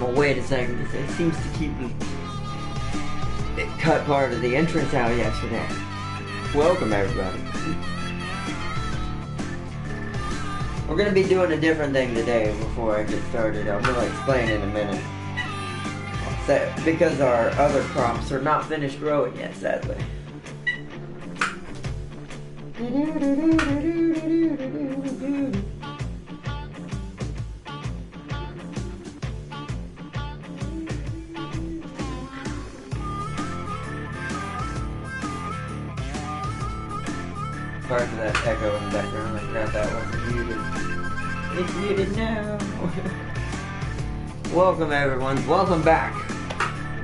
gonna wait a second because it seems to keep it cut part of the entrance out yesterday. Welcome everybody. We're gonna be doing a different thing today before I get started. I'm gonna explain in a minute. Because our other crops are not finished growing yet, sadly. Sorry for that echo in the background. I forgot that wasn't muted. It's muted now. Welcome everyone. Welcome back.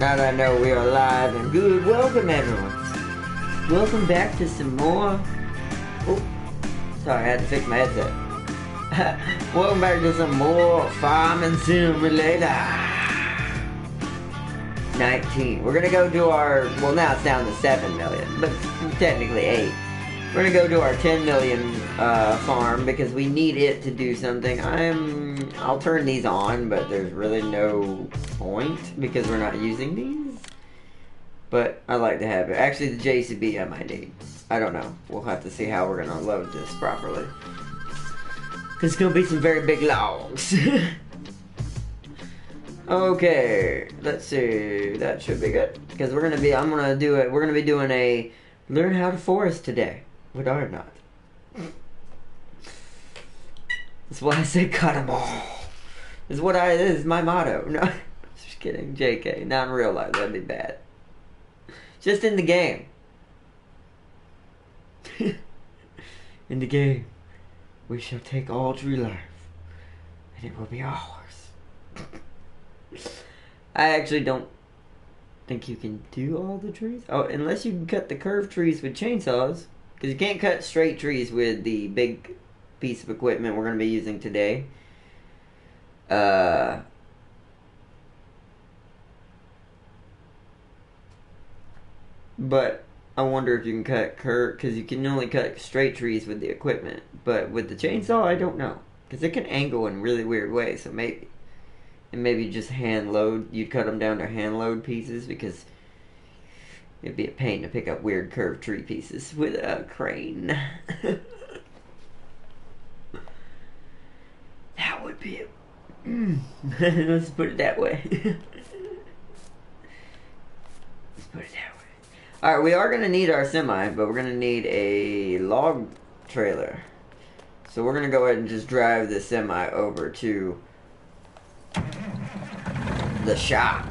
Now that I know we are live and good, welcome everyone. Welcome back to some more. Oh, sorry, I had to fix my headset. Welcome back to some more Farming Simulator 19. We're gonna go do our, well now it's down to 7 million, but technically 8. We're gonna go do our 10 million farm because we need it to do something. I'll turn these on, but there's really no point because we're not using these. But I like to have it. Actually, the JCB I might need. I don't know. We'll have to see how we're gonna load this properly. There's gonna be some very big logs. Okay, let's see. That should be good because we're gonna be doing a learn how to forest today. With our knot. That's why I say cut them all. This is my motto. No, just kidding. JK. Not in real life. That'd be bad. Just in the game. In the game, we shall take all true life, and it will be ours. I actually don't think you can do all the trees. Oh, unless you can cut the curved trees with chainsaws. Because you can't cut straight trees with the big piece of equipment we're going to be using today. But I wonder if you can cut curved, because you can only cut straight trees with the equipment. But with the chainsaw, I don't know. Because it can angle in really weird ways, so maybe. And maybe just hand load, you'd cut them down to hand load pieces, because it'd be a pain to pick up weird curved tree pieces with a crane. That would be let's put it that way. Let's put it that way. Alright, we are going to need our semi, but we're going to need a log trailer. So we're going to go ahead and just drive the semi over to the shop.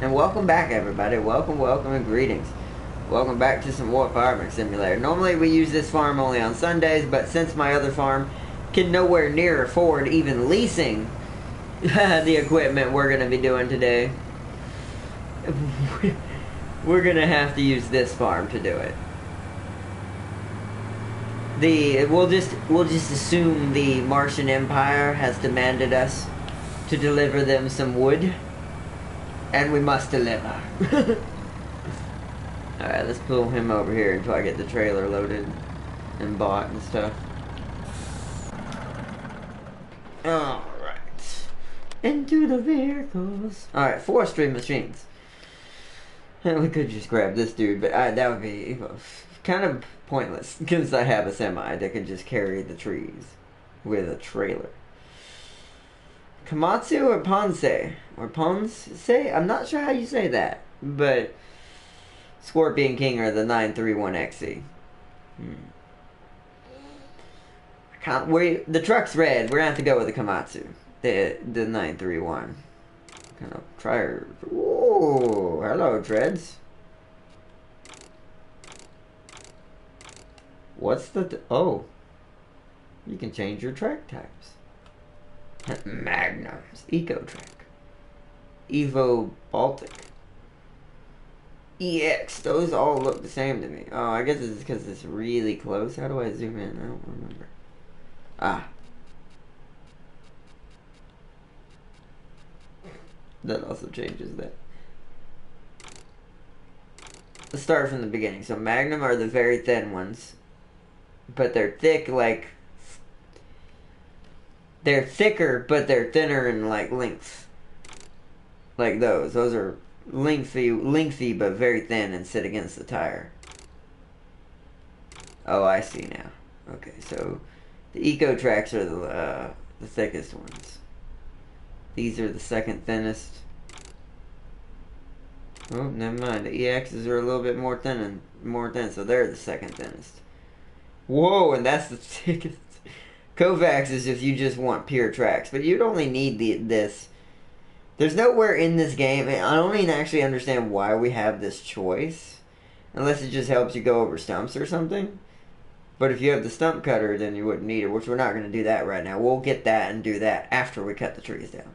And welcome back everybody, welcome and greetings. Welcome back to some more Farming Simulator. Normally we use this farm only on Sundays, but since my other farm can nowhere near afford even leasing the equipment we're going to be doing today, we're going to have to use this farm to do it. We'll just assume the Martian Empire has demanded us to deliver them some wood. And we must deliver. Alright, let's pull him over here until I get the trailer loaded and bought and stuff. Alright. Into the vehicles. Alright, forestry machines. We could just grab this dude, but that would be kind of pointless. Because I have a semi that can just carry the trees with a trailer. Komatsu or Ponce? Or Ponce? I'm not sure how you say that. But Scorpion King or the 931XE. The truck's red. We're gonna have to go with the Komatsu. The 931. Kind of try her. Ooh, hello, Treads. What's the... oh. You can change your track types. Magnums, Eco-Track, Evo Baltic, EX, those all look the same to me. Oh, I guess it's because it's really close. How do I zoom in? I don't remember. Ah. That also changes that. Let's start from the beginning. So Magnum are the very thin ones. But they're thick like... they're thicker, but they're thinner in like length. Like those. Those are lengthy but very thin and sit against the tire. Oh, I see now. Okay, so the Eco Tracks are the thickest ones. These are the second thinnest. Oh, never mind. The EXs are a little bit more thin, so they're the second thinnest. Whoa, and that's the thickest. Kovacs is if you just want pure tracks, but you'd only need this. There's nowhere in this game, and I don't even actually understand why we have this choice, unless it just helps you go over stumps or something. But if you have the stump cutter, then you wouldn't need it, which we're not going to do that right now. We'll get that and do that after we cut the trees down.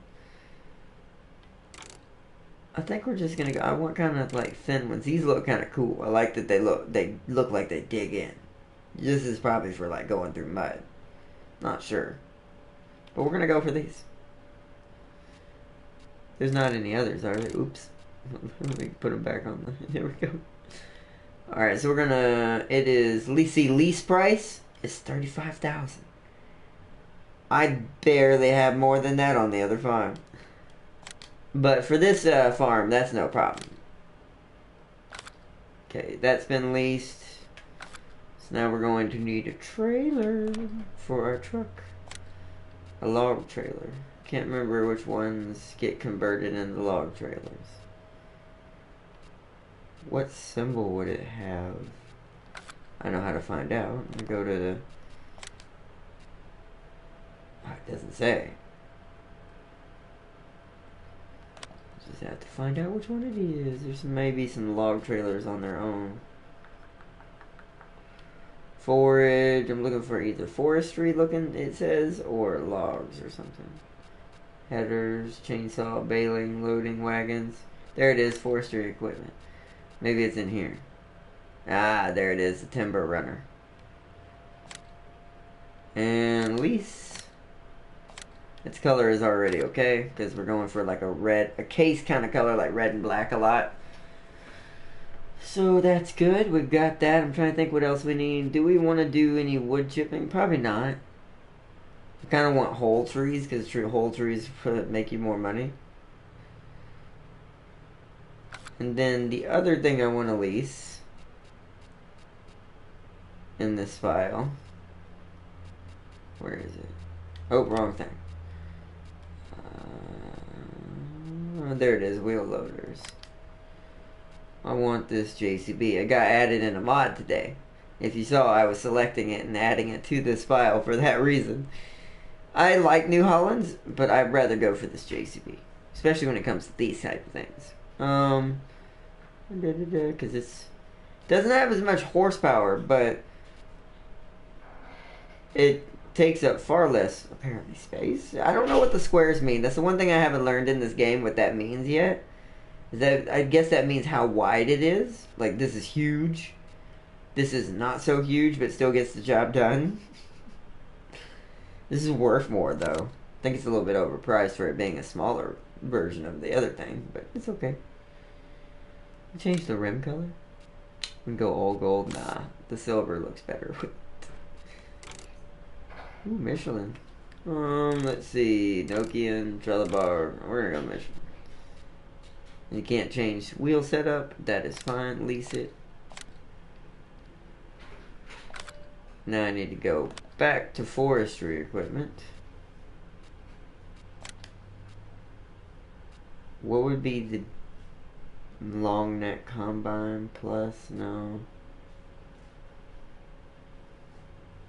I think we're just going to go, I want kind of like thin ones. These look kind of cool. I like that they look like they dig in. This is probably for like going through mud. Not sure. But we're going to go for these. There's not any others, are there? Oops. Let me put them back on the... There we go. Alright, so we're gonna... It is... lease price is $35,000. I barely have more than that on the other farm. But for this farm, that's no problem. Okay, that's been leased. So now we're going to need a trailer for our truck. A log trailer. Can't remember which ones get converted into log trailers. What symbol would it have? I know how to find out. Let me go to the... Oh, it doesn't say. Just have to find out which one it is. There's maybe some log trailers on their own. Forage. I'm looking for either forestry looking, it says, or logs or something. Headers, chainsaw, baling, loading wagons. There it is, forestry equipment. Maybe it's in here. Ah, there it is, the timber runner. And lease. Its color is already okay, because we're going for like a case kind of color, like red and black a lot. So that's good, we've got that. I'm trying to think what else we need. Do we want to do any wood chipping? Probably not. I kind of want whole trees, because whole trees make you more money. And then the other thing I want to lease in this file. Where is it? Oh, wrong thing. There it is, wheel loaders. I want this JCB. It got added in a mod today. If you saw, I was selecting it and adding it to this file for that reason. I like New Hollands, but I'd rather go for this JCB. Especially when it comes to these type of things. Because it doesn't have as much horsepower, but it takes up far less, apparently, space. I don't know what the squares mean. That's the one thing I haven't learned in this game, what that means yet. Is that, I guess that means how wide it is. Like, this is huge. This is not so huge, but still gets the job done. This is worth more, though. I think it's a little bit overpriced for it being a smaller version of the other thing, but it's okay. Change the rim color? We can go all gold. Nah, the silver looks better. Ooh, Michelin. Let's see. Nokian, Trelleborg. We're gonna go Michelin. You can't change wheel setup. That is fine. Lease it. Now I need to go back to forestry equipment. What would be the long neck combine plus? No.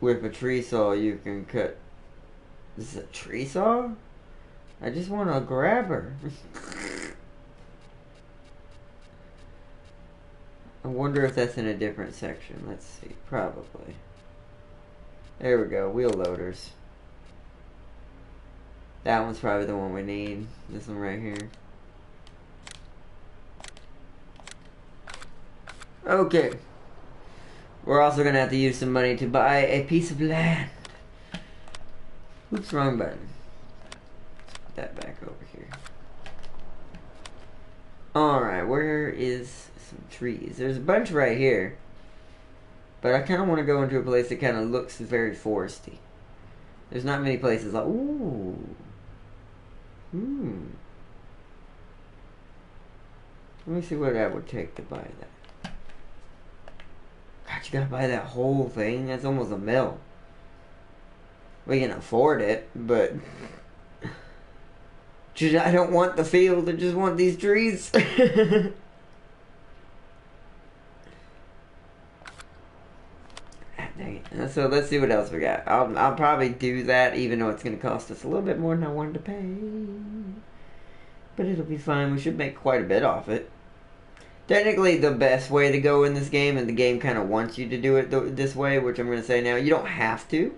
With a tree saw you can cut. This is a tree saw? I just want a grabber. I wonder if that's in a different section. Let's see. Probably. There we go. Wheel loaders. That one's probably the one we need. This one right here. Okay. We're also going to have to use some money to buy a piece of land. Oops, wrong button. Let's put that back over here. Alright, where is some trees? There's a bunch right here. But I kind of want to go into a place that kind of looks very foresty. There's not many places like... Ooh. Let me see what that would take to buy that. God, you gotta buy that whole thing? That's almost $1 mil. We can afford it, but I don't want the field. I just want these trees. Dang it. So let's see what else we got. I'll probably do that, even though it's gonna cost us a little bit more than I wanted to pay. But it'll be fine. We should make quite a bit off it. Technically, the best way to go in this game, and the game kind of wants you to do it this way, which I'm going to say now, you don't have to.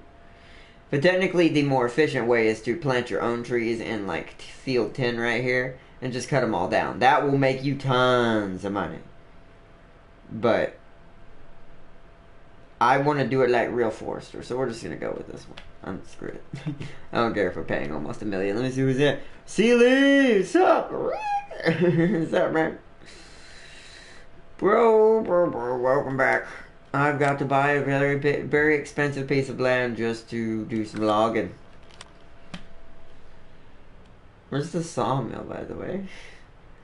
But technically, the more efficient way is to plant your own trees in, like, field 10 right here, and just cut them all down. That will make you tons of money. But I want to do it like real forester, so we're just going to go with this one. Screw it. I don't care if we're paying almost $1 million. Let me see who's there. Sealy! What's up? What's up, man? Bro, welcome back. I've got to buy a very expensive piece of land just to do some logging. Where's the sawmill, by the way?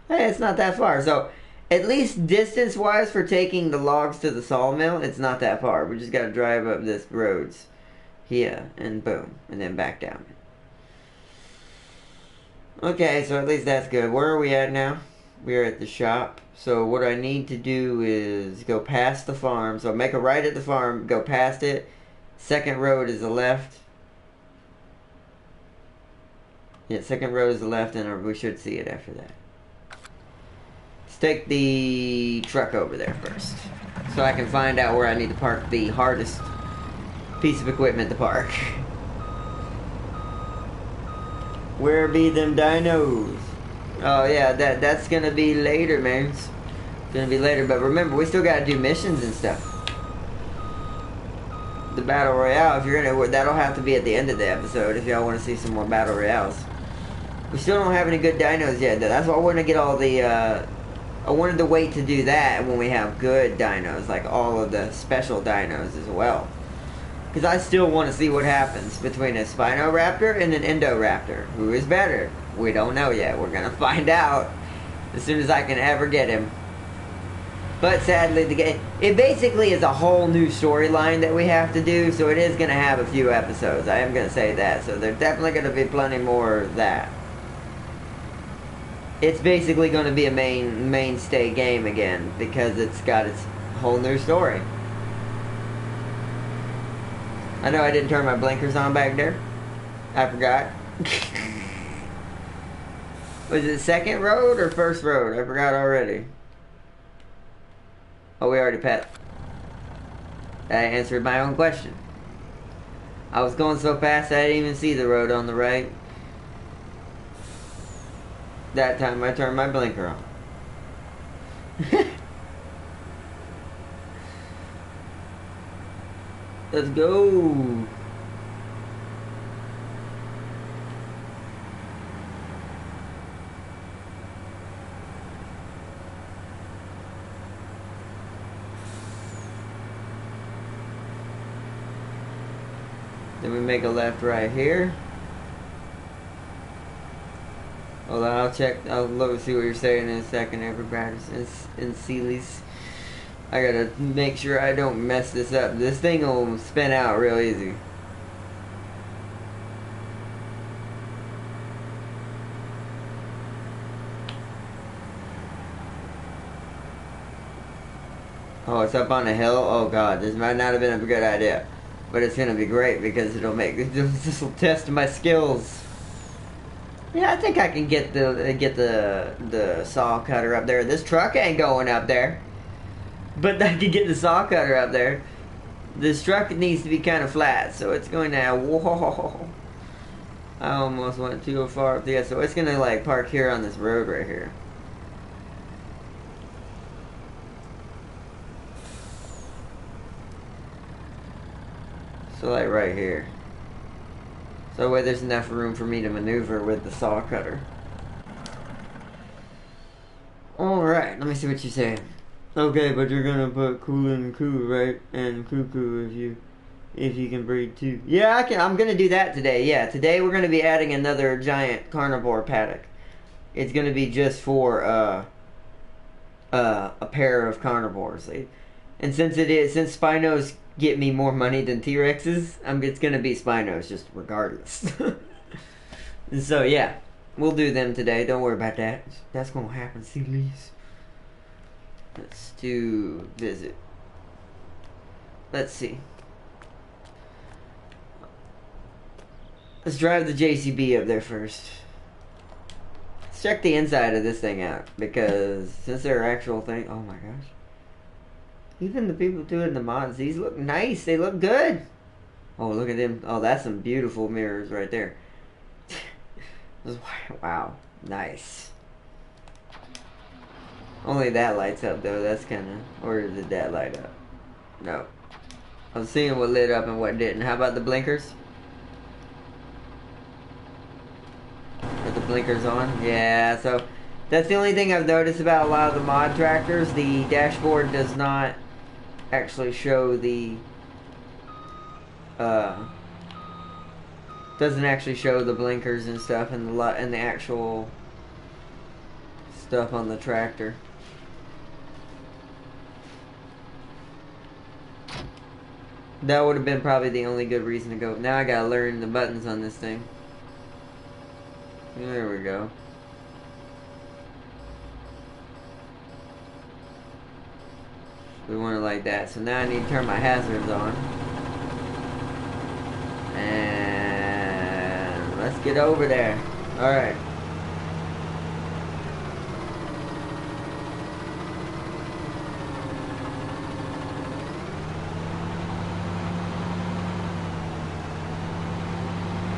Hey, it's not that far. So, at least distance-wise for taking the logs to the sawmill, it's not that far. We just gotta drive up this roads here, and boom, and then back down. Okay, so at least that's good. Where are we at now? We're at the shop. So what I need to do is go past the farm. So make a right at the farm, go past it. Second road is the left. Yeah, second road is the left, and we should see it after that. Let's take the truck over there first, so I can find out where I need to park the hardest piece of equipment to park. Where be them dinos? Oh yeah, that's gonna be later, man. It's gonna be later, but remember, we still gotta do missions and stuff. The battle royale, if you're gonna, that'll have to be at the end of the episode if y'all want to see some more battle royales. We still don't have any good dinos yet. That's why I want to get all the. I wanted to wait to do that when we have good dinos, like all of the special dinos as well. Because I still want to see what happens between a Spinoraptor and an Indoraptor. Who is better? We don't know yet. We're going to find out as soon as I can ever get him. But sadly, the game, it basically is a whole new storyline that we have to do, so it is going to have a few episodes. I am going to say that. So there's definitely going to be plenty more of that. It's basically going to be a mainstay game again, because it's got its whole new story. I know I didn't turn my blinkers on back there. I forgot. Was it second road or first road? I forgot already. Oh, we already passed. I answered my own question. I was going so fast I didn't even see the road on the right. That time I turned my blinker on. Let's go. Then we make a left right here. Hold on, I'll check. I'll look see what you're saying in a second, everybody. In Sealy's. I gotta make sure I don't mess this up. This thing will spin out real easy. Oh, it's up on a hill? Oh god, this might not have been a good idea. But it's gonna be great because this will test my skills. Yeah, I think I can get the saw cutter up there. This truck ain't going up there. But I can get the saw cutter up there. This truck needs to be kind of flat, so it's going to. Whoa! I almost went too far up there, so it's gonna like park here on this road right here. So like right here. So that way there's enough room for me to maneuver with the saw cutter. Alright, let me see what you're saying. Okay, but you're gonna put cool and coo, right? And cuckoo if you can breed too. Yeah, I'm gonna do that today. Yeah, today we're gonna be adding another giant carnivore paddock. It's gonna be just for a pair of carnivores. And since Spinos get me more money than T-Rexes, it's gonna be Spinos just regardless. So yeah, we'll do them today. Don't worry about that. That's gonna happen, Sealies. Let's do visit. Let's see. Let's drive the JCB up there first. Let's check the inside of this thing out, because since they're actual thing, oh my gosh. Even the people doing the mods, these look nice. They look good. Oh, look at them. Oh, that's some beautiful mirrors right there. Wow, nice. Only that lights up though. That's kind of, or did that light up? No. I was seeing what lit up and what didn't. How about the blinkers? Are the blinkers on? Yeah, so that's the only thing I've noticed about a lot of the mod tractors. The dashboard does not actually show the doesn't actually show the blinkers and stuff and the actual stuff on the tractor. That would have been probably the only good reason to go. Now I gotta learn the buttons on this thing. There we go. We want it like that. So now I need to turn my hazards on. And let's get over there. Alright.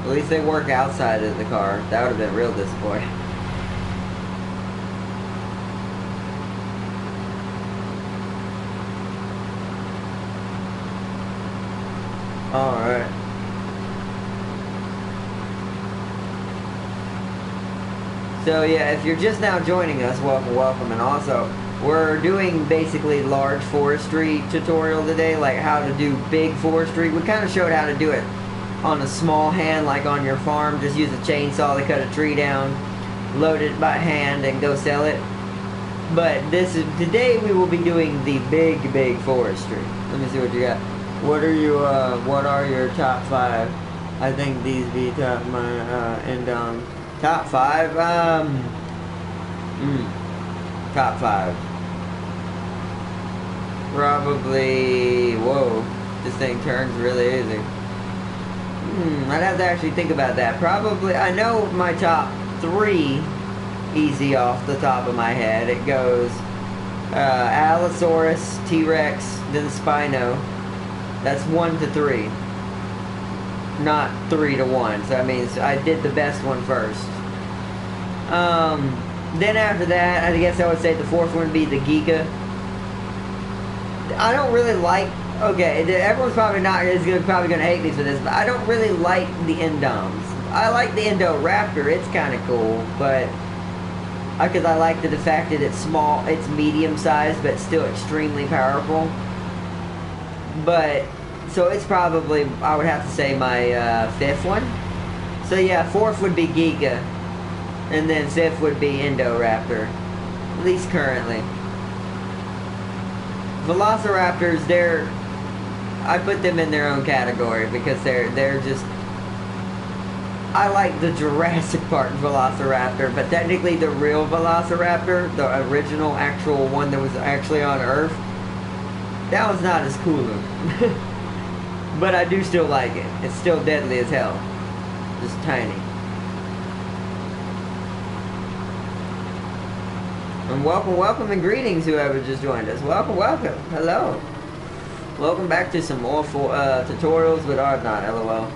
At least they work outside of the car. That would have been real disappointing. Alright. So yeah, if you're just now joining us, welcome, welcome. And also, we're doing basically large forestry tutorial today, like how to do big forestry. We kind of showed how to do it on a small hand, like on your farm. Just use a chainsaw to cut a tree down, load it by hand, and go sell it. But today we will be doing the big forestry. Let me see what you got. What are your top 5? I think these be top top 5. Top 5. Probably. Whoa, this thing turns really easy. I'd have to actually think about that. Probably, I know my top 3 easy off the top of my head. It goes Allosaurus, T-Rex, then Spino. That's 1 to 3. Not 3 to 1. So that means I did the best one first. Then after that, I guess I would say the 4th one would be the Giga. I don't really like... Okay, everyone's probably gonna hate me for this, but I don't really like the Indoms. I like the Indoraptor. It's kind of cool, but because I like the fact that it's small, it's medium sized, but still extremely powerful. But so it's probably, I would have to say, my 5th one. So yeah, 4th would be Giga, and then 5th would be Indoraptor, at least currently. Velociraptors, I put them in their own category because they're just... I like the Jurassic Park Velociraptor, but technically the real Velociraptor, the original actual one that was actually on Earth, that was not as cool. But I do still like it. It's still deadly as hell. Just tiny. And welcome and greetings whoever just joined us. Welcome. Hello. Welcome back to some more tutorials with Arbnot, LOL.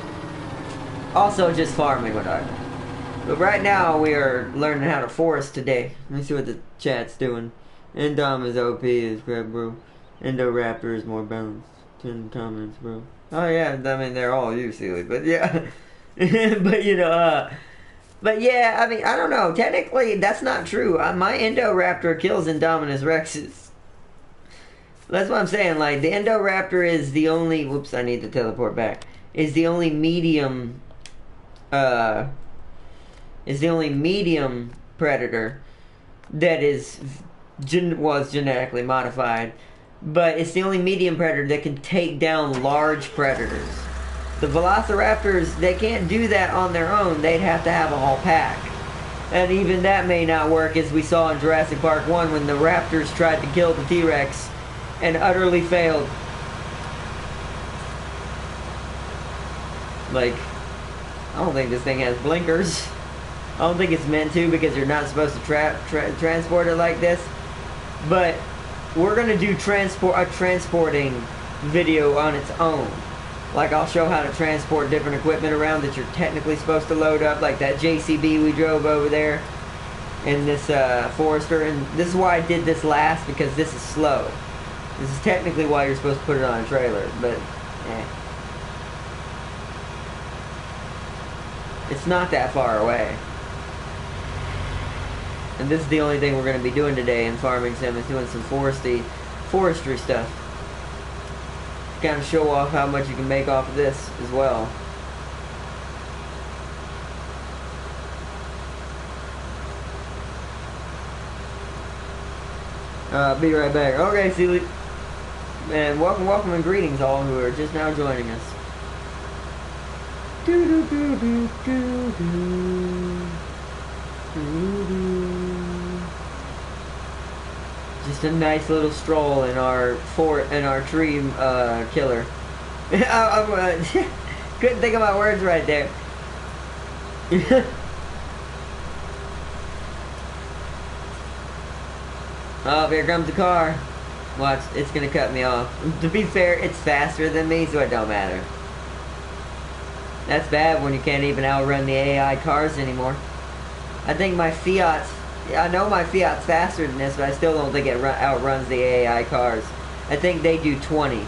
Also just farming with Arbnot. But right now we are learning how to forest today. Let me see what the chat's doing. Indom is OP is crap, bro. Indoraptor is more balanced. 10 comments, bro. Oh yeah, I mean they're all you, Sealy, but yeah. But you know, but yeah, I mean, I don't know. Technically, that's not true. My Indoraptor kills Indominus Rexes. That's what I'm saying. Like, the Indoraptor is the only... Whoops, I need to teleport back. Is the only medium... Is the only medium predator that is was genetically modified, but it's the only medium predator that can take down large predators. The velociraptors, they can't do that on their own. They'd have to have a whole pack. And even that may not work, as we saw in Jurassic Park 1 when the raptors tried to kill the T-Rex and utterly failed. Like, I don't think this thing has blinkers. I don't think it's meant to, because you're not supposed to transport it like this. But we're gonna do a transporting video on its own. Like, I'll show how to transport different equipment around that you're technically supposed to load up, like that JCB we drove over there, and this Forester. And this is why I did this last, because this is slow. This is technically why you're supposed to put it on a trailer, but it's not that far away. And this is the only thing we're going to be doing today in Farming Sim, is doing some forestry stuff. Kind of show off how much you can make off of this as well. Be right back. Okay, Sealy. And welcome and greetings all who are just now joining us. Just a nice little stroll in our tree killer. Couldn't think of my words right there. Oh, here comes the car. Watch, it's gonna cut me off. To be fair, it's faster than me, so it don't matter. That's bad when you can't even outrun the AI cars anymore. I think my Fiat's... I know my Fiat's faster than this, but I still don't think it outruns the AI cars. I think they do 20.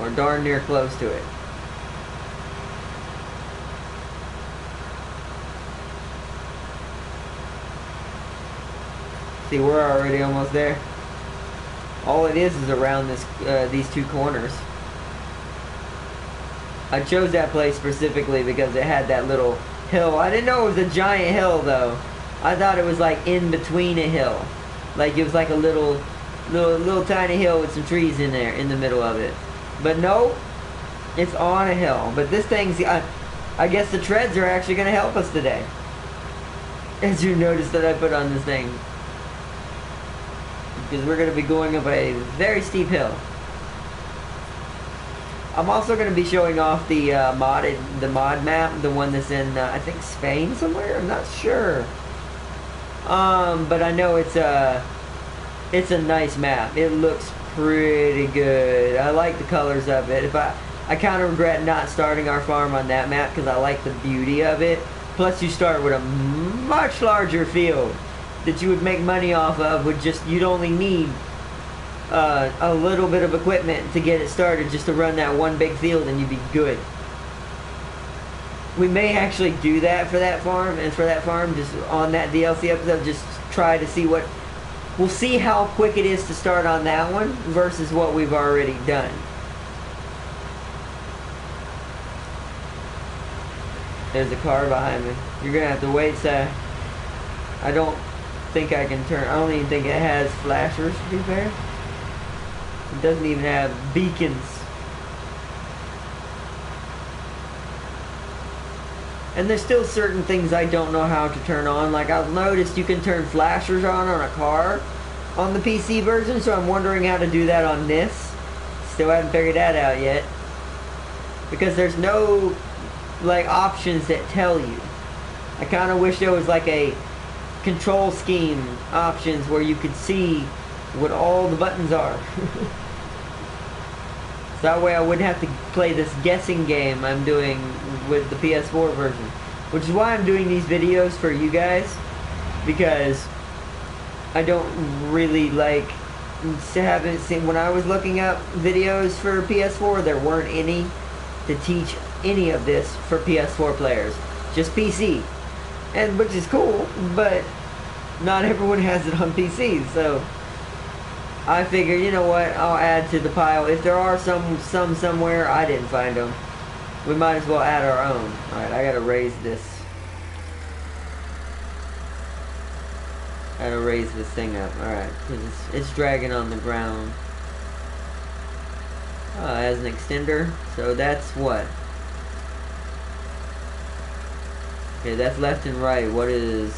Or darn near close to it. See, we're already almost there. All it is around this these two corners. I chose that place specifically because it had that little hill. I didn't know it was a giant hill though. I thought it was like in between a hill. Like it was like a little tiny hill with some trees in there in the middle of it. But no, it's on a hill. But this thing's, I guess the treads are actually going to help us today. As you notice that I put on this thing. Because we're going to be going up a very steep hill. I'm also going to be showing off the mod map, the one that's in I think Spain somewhere. I'm not sure, but I know it's a nice map. It looks pretty good. I like the colors of it. I kind of regret not starting our farm on that map because I like the beauty of it. Plus, you start with a much larger field that you would make money off of. You'd only need a little bit of equipment to get it started, just to run that one big field, and you'd be good. We may actually do that for that farm, and for that farm, just on that DLC episode, just try to see what... We'll see how quick it is to start on that one versus what we've already done. There's a car behind me. You're gonna have to wait, sir. I don't think I can turn... I don't even think it has flashers, to be fair. It doesn't even have beacons. And there's still certain things I don't know how to turn on. Like, I've noticed you can turn flashers on a car on the PC version, so I'm wondering how to do that on this. Still haven't figured that out yet. Because there's no, like, options that tell you. I kind of wish there was, like, a control scheme options where you could see what all the buttons are. So that way I wouldn't have to play this guessing game I'm doing with the PS4 version. Which is why I'm doing these videos for you guys. Because I don't really like... haven't seen... When I was looking up videos for PS4, there weren't any to teach any of this for PS4 players. Just PC. And which is cool, but not everyone has it on PC, so... I figured, you know what, I'll add to the pile. If there are some somewhere, I didn't find them. We might as well add our own. Alright, I gotta raise this. Gotta raise this thing up. Alright, because it's dragging on the ground. Oh, it has an extender. So that's what? Okay, that's left and right. What is...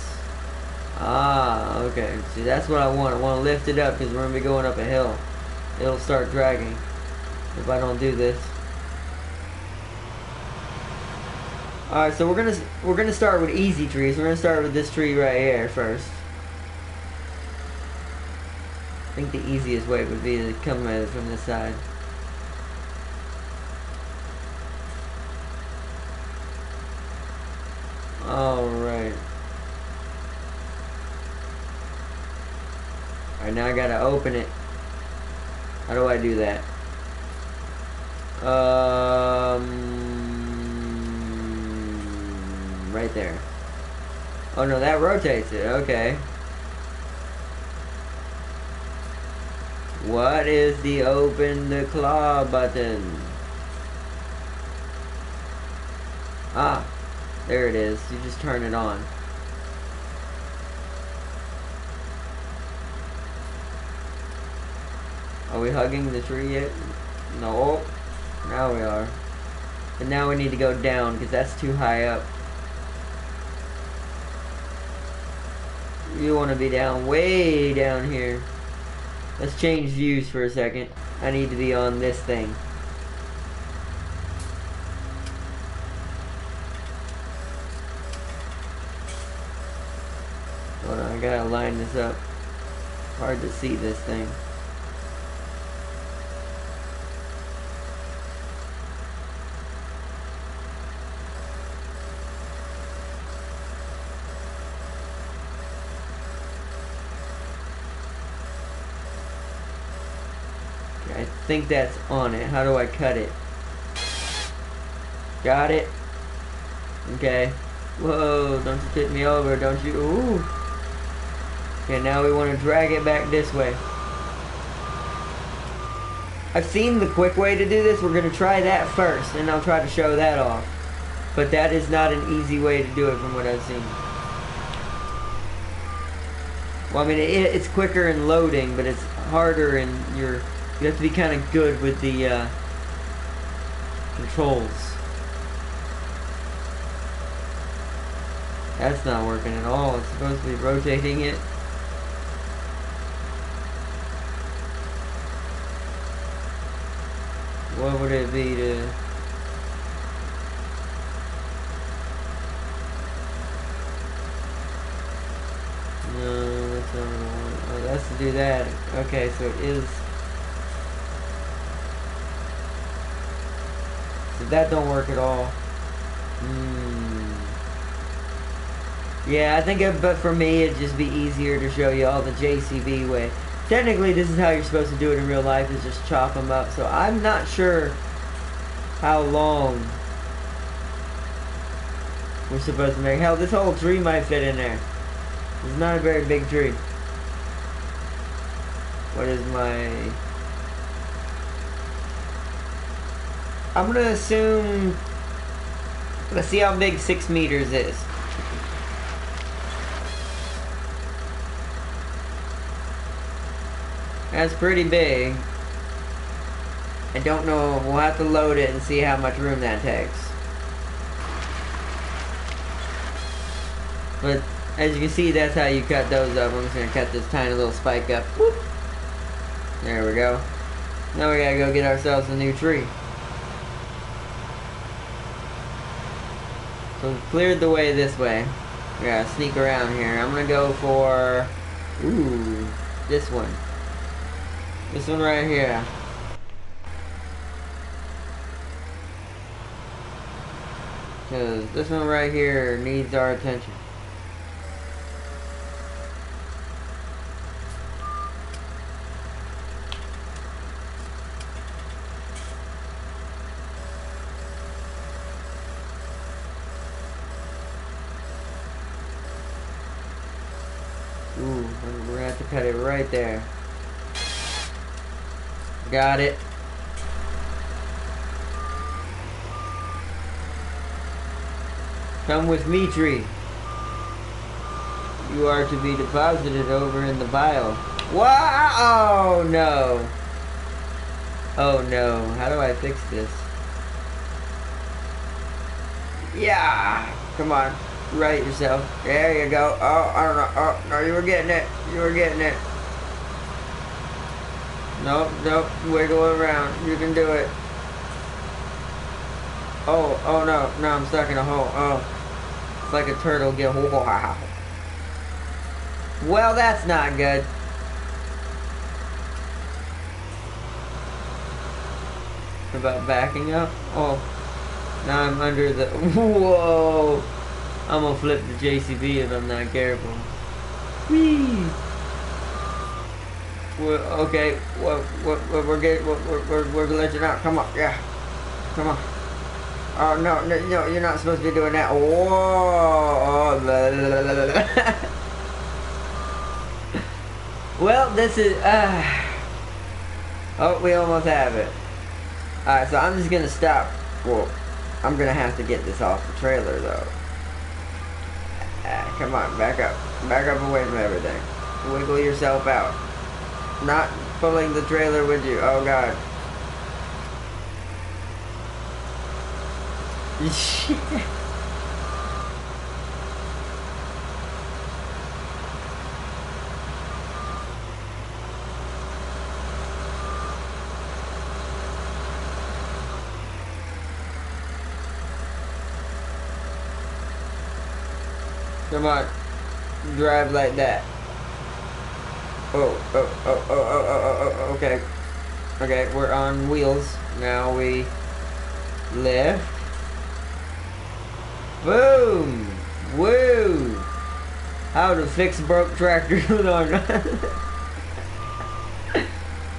Ah, okay. See, that's what I want. I want to lift it up because we're going to be going up a hill. It'll start dragging if I don't do this. Alright, so we're gonna start with easy trees. We're gonna start with this tree right here first. I think the easiest way would be to come at it from this side. Alright. Alright, now I gotta open it. How do I do that? Right there. Oh no, that rotates it. Okay. What is the open the claw button? Ah, there it is. You just turn it on. Are we hugging the tree yet? No. Now we are. And now we need to go down because that's too high up. You want to be down, way down here. Let's change views for a second. I need to be on this thing. Hold on, I gotta line this up. Hard to see this thing. I think that's on it. How do I cut it? Got it. Okay. Whoa, don't you tip me over, don't you? Ooh. Okay, now we want to drag it back this way. I've seen the quick way to do this. We're going to try that first, and I'll try to show that off. But that is not an easy way to do it from what I've seen. Well, I mean, it's quicker in loading, but it's harder in your... You have to be kind of good with the controls. That's not working at all. It's supposed to be rotating it. What would it be to... No, that's not what I want. Oh, that's to do that. Okay, so it is... So that don't work at all. Yeah, I think but for me it'd just be easier to show you all the JCB way. Technically this is how you're supposed to do it in real life, is just chop them up. So I'm not sure how long we're supposed to make. Hell, this whole tree might fit in there. It's not a very big tree. What is my... I'm gonna assume... Let's see how big 6 meters is. That's pretty big. I don't know. We'll have to load it and see how much room that takes. But as you can see, that's how you cut those up. I'm just gonna cut this tiny little spike up. Whoop. There we go. Now we gotta go get ourselves a new tree. So we've cleared the way this way. We gotta sneak around here. I'm gonna go for... Ooh, this one. This one right here. Because this one right here needs our attention. Ooh, we're gonna have to cut it right there. Got it. Come with me, tree. You are to be deposited over in the pile. Wow! Oh no. Oh no. How do I fix this? Yeah! Come on. Right yourself. There you go. Oh, I don't know. Oh, no, you were getting it. You were getting it. Nope, nope. Wiggle around. You can do it. Oh, oh no. No, I'm stuck in a hole. Oh. It's like a turtle get. Wow. Well, that's not good. About backing up? Oh. Now I'm under the... Whoa! I'm gonna flip the JCB if I'm not careful. Whee! Okay, we're getting... We're glitching out. Come on, yeah. Come on. Oh, no, you're not supposed to be doing that. Whoa! Oh, blah, blah, blah, blah. Well, this is... Oh, we almost have it. Alright, so I'm just gonna stop. Whoa. I'm gonna have to get this off the trailer, though. Come on, back up. Back up away from everything. Wiggle yourself out. Not pulling the trailer with you. Oh, God. Come on. Drive like that. Oh, okay. Okay, we're on wheels. Now we lift. Boom! Woo! How to fix broke tractor with our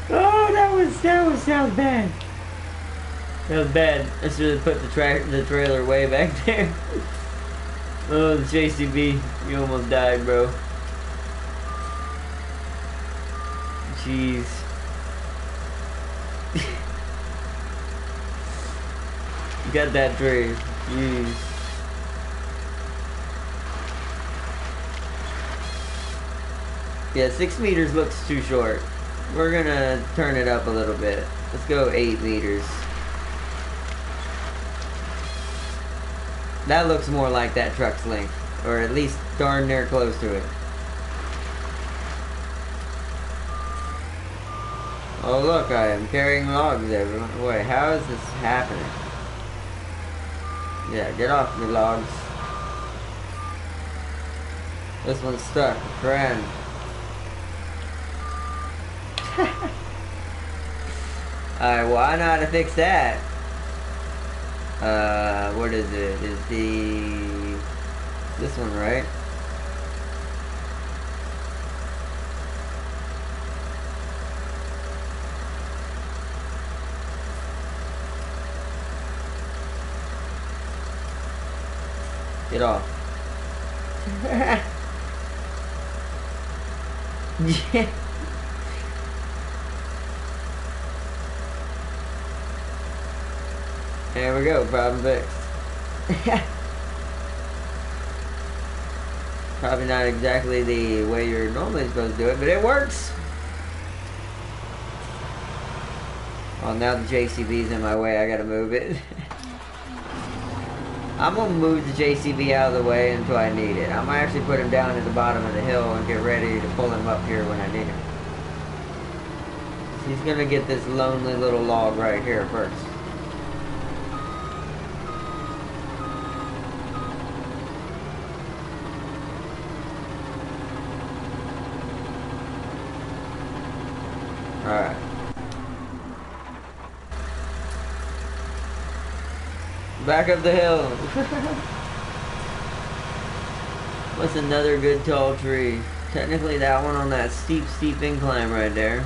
Oh, sounds bad. That was bad. I should have put the trailer way back there. Oh, the JCB, you almost died, bro. Jeez. Got that tree. Jeez. Yeah, 6 meters looks too short. We're gonna turn it up a little bit. Let's go 8 meters. That looks more like that truck's length. Or at least darn near close to it. Oh look, I am carrying logs everyone. Wait, how is this happening? Yeah, get off me, logs. This one's stuck. Friend. Alright, well I know how to fix that. What is it? Is this one, right? Get off. Yeah. There we go, problem fixed. Probably not exactly the way you're normally supposed to do it, but it works. Oh, now the JCB's in my way, I gotta move it. I'm gonna move the JCB out of the way until I need it. I'm gonna actually put him down at the bottom of the hill and get ready to pull him up here when I need him. He's gonna get this lonely little log right here first. Alright. Back up the hill. What's another good tall tree? Technically that one on that steep incline right there.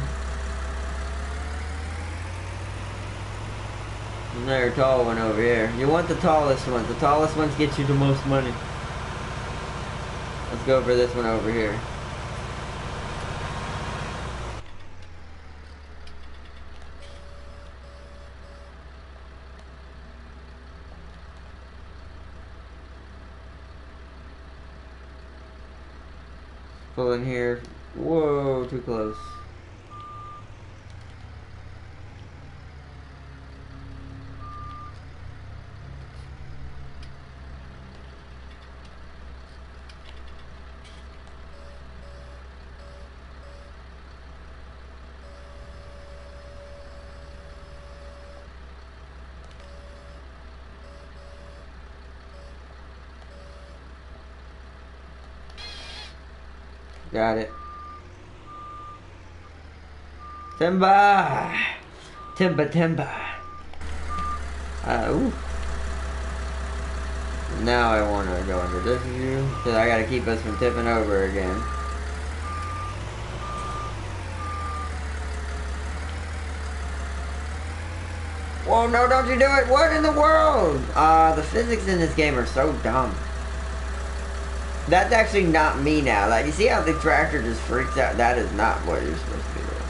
Another tall one over here. You want the tallest ones. The tallest ones get you the most money. Let's go for this one over here. Pull in here. Whoa, too close. Got it. Timber! Timber. Ooh. Now I want to go under this view, because I got to keep us from tipping over again. Whoa, no, don't you do it! What in the world? The physics in this game are so dumb. That's actually not me now. Like, you see how the tractor just freaks out? That is not what you're supposed to be doing.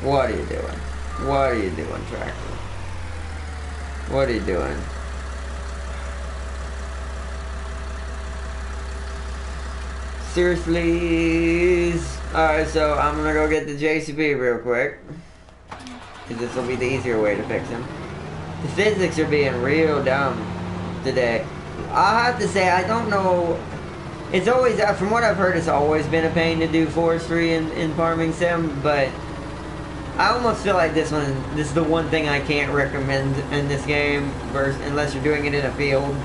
What are you doing? What are you doing, tractor? What are you doing? Seriously? Alright, so I'm gonna go get the JCB real quick. Because this will be the easier way to fix him. The physics are being real dumb today. I have to say, I don't know. It's always, from what I've heard, it's always been a pain to do forestry in Farming Sim, but I almost feel like this is the one thing I can't recommend in this game, unless you're doing it in a field,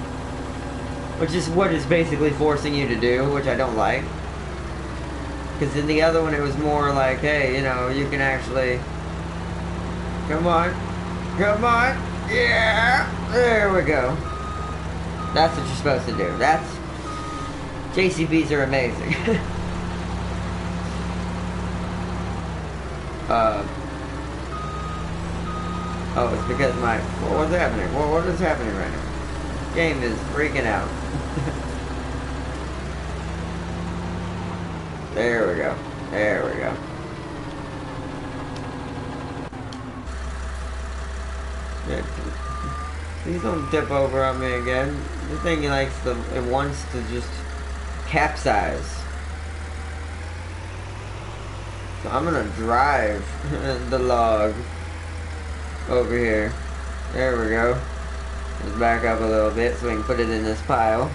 which is what it's basically forcing you to do, which I don't like. Because in the other one, it was more like, hey, you know, you can actually, come on, yeah, there we go. That's what you're supposed to do. JCBs are amazing. Oh, it's because what's happening? What is happening right now? This game is freaking out. There we go. There we go. Please don't tip over on me again. This thing it wants to just capsize. So I'm gonna drive the log over here. There we go. Just back up a little bit so we can put it in this pile.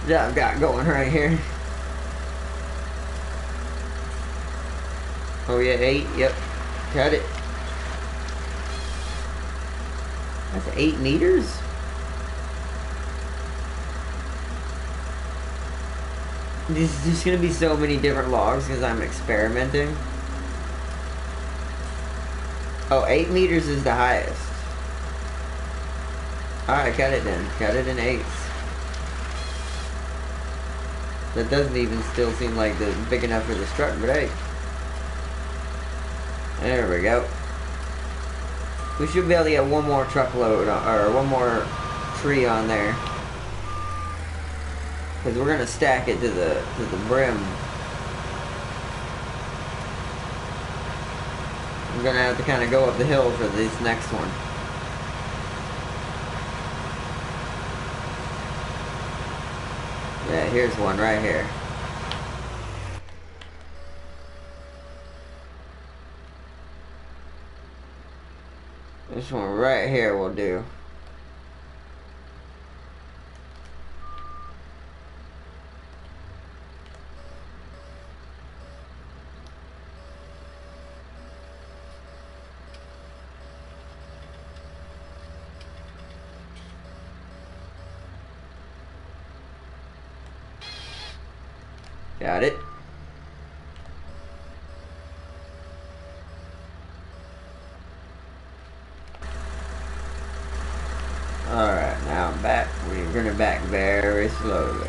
Yeah, I've got going right here. Oh yeah, 8, yep. Cut it. That's 8 meters? There's just gonna be so many different logs because I'm experimenting. Oh, 8 meters is the highest. Alright, cut it then. Cut it in 8s. That doesn't even still seem like big enough for this truck, but hey. There we go. We should be able to get one more truckload, or one more tree on there. Because we're going to stack it to the brim. I'm going to have to kind of go up the hill for this next one. Yeah, here's one right here. This one right here will do. Got it. Alright, now I'm back. We're gonna back very slowly.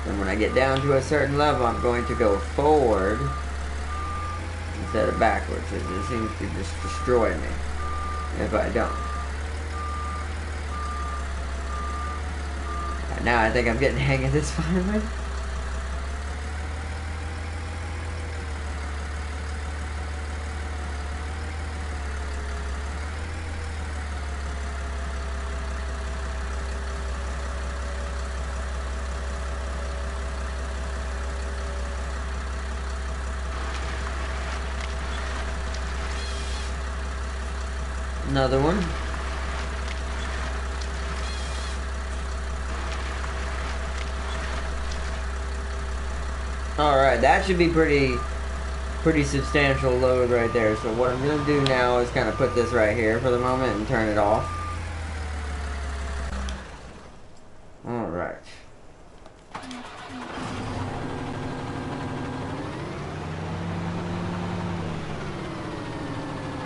And when I get down to a certain level, I'm going to go forward instead of backwards. It just seems to just destroy me if I don't. Now I think I'm getting the hang of this finally. Another one. Alright, that should be pretty substantial load right there. So what I'm going to do now is kind of put this right here for the moment and turn it off. Alright.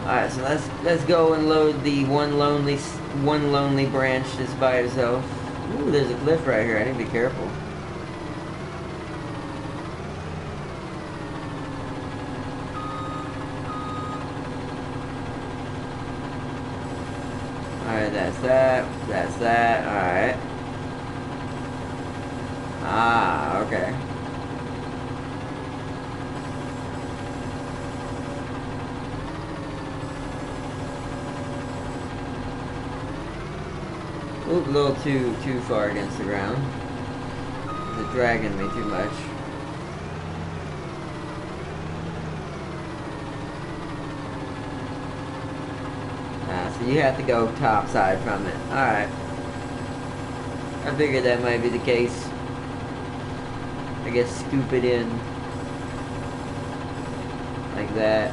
Alright, so let's go and load the one lonely branch just by itself. Ooh, there's a cliff right here. I need to be careful. Alright, that's that, alright. Ah, okay. Oop, a little too far against the ground. It's dragging me too much. So you have to go top side from it. Alright. I figured that might be the case. I guess scoop it in. Like that.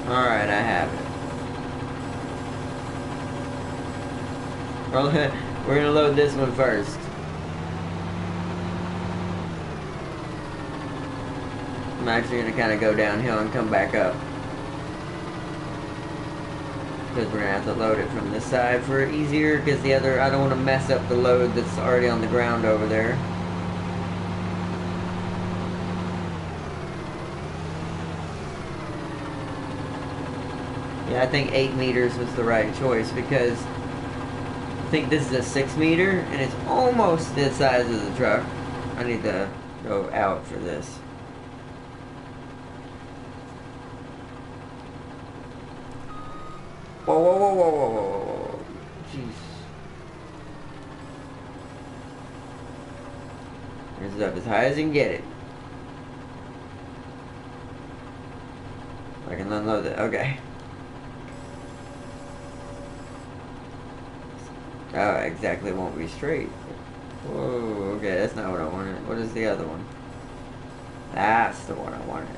Alright, I have it. We're gonna load this one first. I'm actually gonna kind of go downhill and come back up. Because we're gonna have to load it from this side for easier, because the other, I don't want to mess up the load that's already on the ground over there. Yeah, I think 8 meters was the right choice, because I think this is a 6 meter and it's almost the size of the truck. I need to go out for this. Whoa, whoa, whoa, whoa, whoa, whoa, whoa, whoa. Jeez. This is up as high as you can get it. I can unload it. Okay. Oh, exactly won't be straight. Whoa, okay, that's not what I wanted. What is the other one? That's the one I wanted.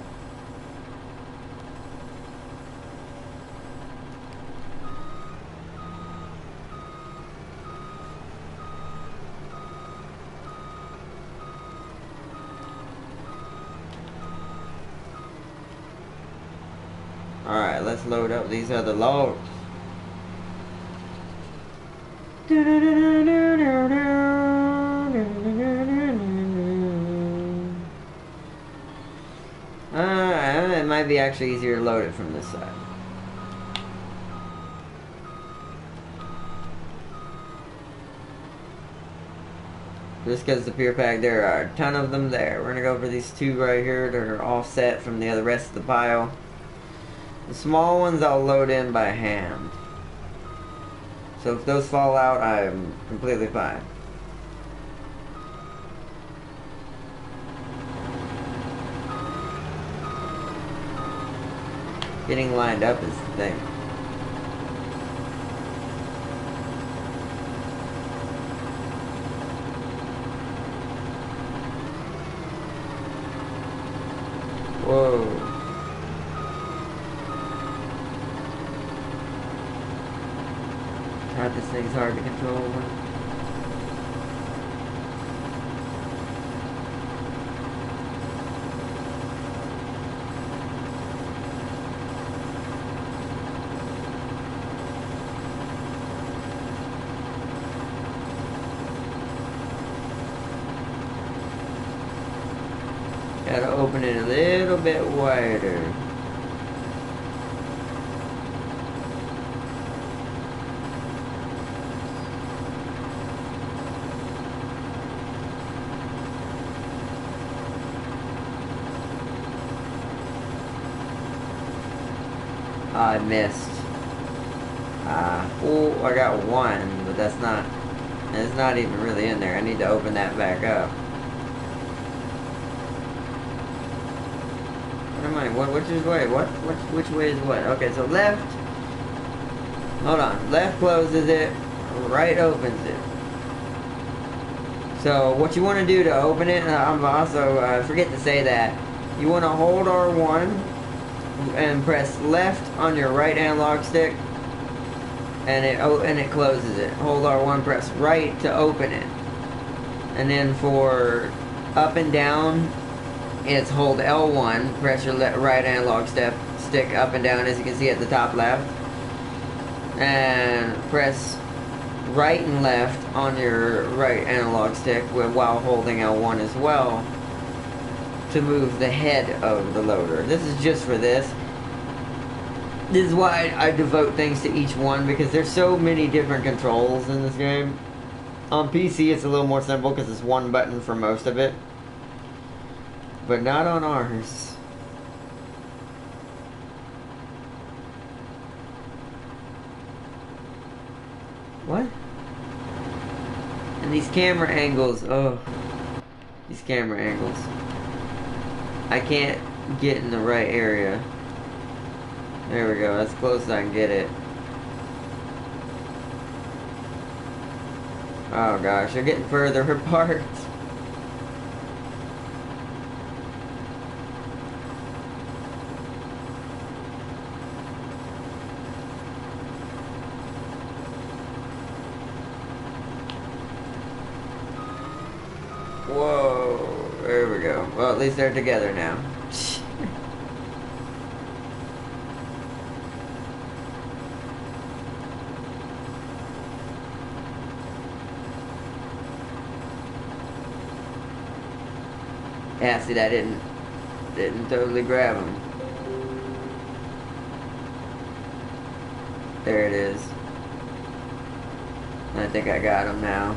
Alright, let's load up these other loads. It might be actually easier to load it from this side. Just because the pure pack, there are a ton of them there. We're going to go for these two right here that are offset from the other rest of the pile. The small ones I'll load in by hand. So if those fall out, I'm completely fine. Getting lined up is the thing. Whoa. God, this thing's hard to control. Gotta open it a little bit wider. I missed. Oh, I got one, but that's not... It's not even really in there. I need to open that back up. What am I... Which is way? Which way is what? Okay, so left... Hold on. Left closes it. Right opens it. So, what you want to do to open it... I'm also... forget to say that. You want to hold R1 and press left on your right analog stick. And it closes it. Hold R1, press right to open it. And then for up and down, it's hold L1, press your right analog stick up and down, as you can see at the top left. And press right and left on your right analog stick while holding L1 as well to move the head of the loader. This is just for this. This is why I devote things to each one, because there's so many different controls in this game. On PC it's a little more simple because it's one button for most of it. But not on ours. What? And these camera angles, oh. These camera angles. I can't get in the right area. There we go, that's close as I can get it. Oh gosh, they're getting further apart. Whoa, there we go. Well, at least they're together now. Yeah, see, that didn't totally grab him. There it is. I think I got him now.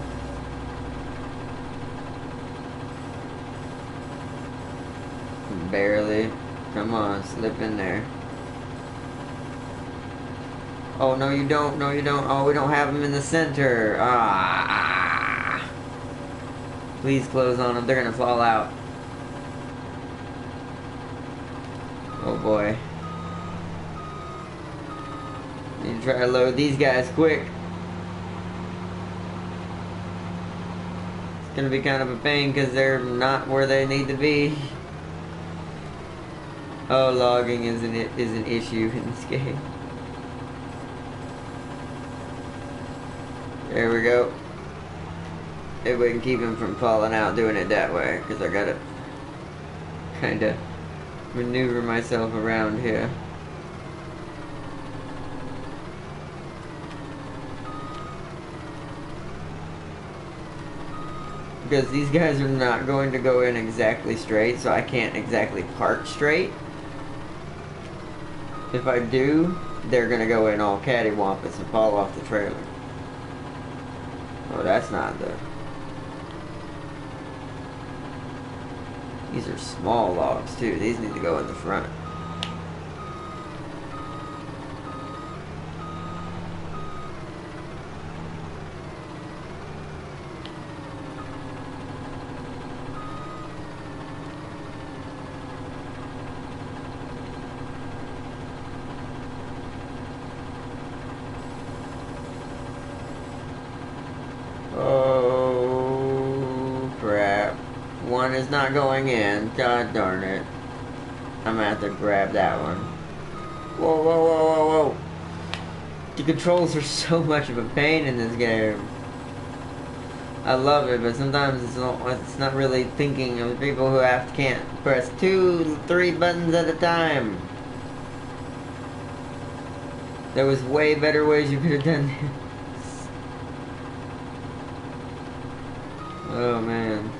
Barely. Come on, slip in there. Oh, no you don't. No you don't. Oh, we don't have him in the center. Ah. Please close on them. They're gonna fall out. Oh boy. Need to try to load these guys quick. It's gonna be kind of a pain because they're not where they need to be. Oh, logging is an issue in this game. There we go. If we can keep him from falling out doing it that way, because I gotta kind of maneuver myself around here. Because these guys are not going to go in exactly straight, so I can't exactly park straight. If I do, they're gonna go in all cattywampus and fall off the trailer. Oh, that's not the... These are small logs too. These need to go in the front. Oh, crap. One is not going in. God darn it. I'm gonna have to grab that one. Whoa, whoa, whoa, whoa, whoa. The controls are so much of a pain in this game. I love it, but sometimes it's not really thinking of people who can't press 2, 3 buttons at a time. There was way better ways you could have done this. Oh man.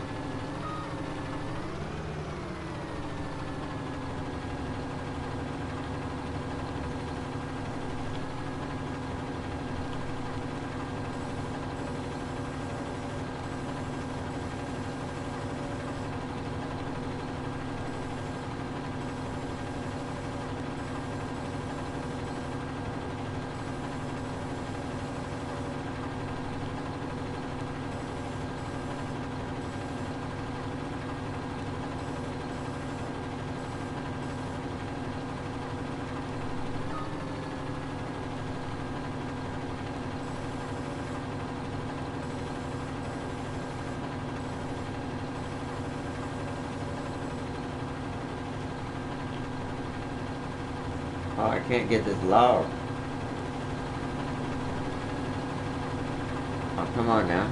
Oh, I can't get this log. Oh, come on now.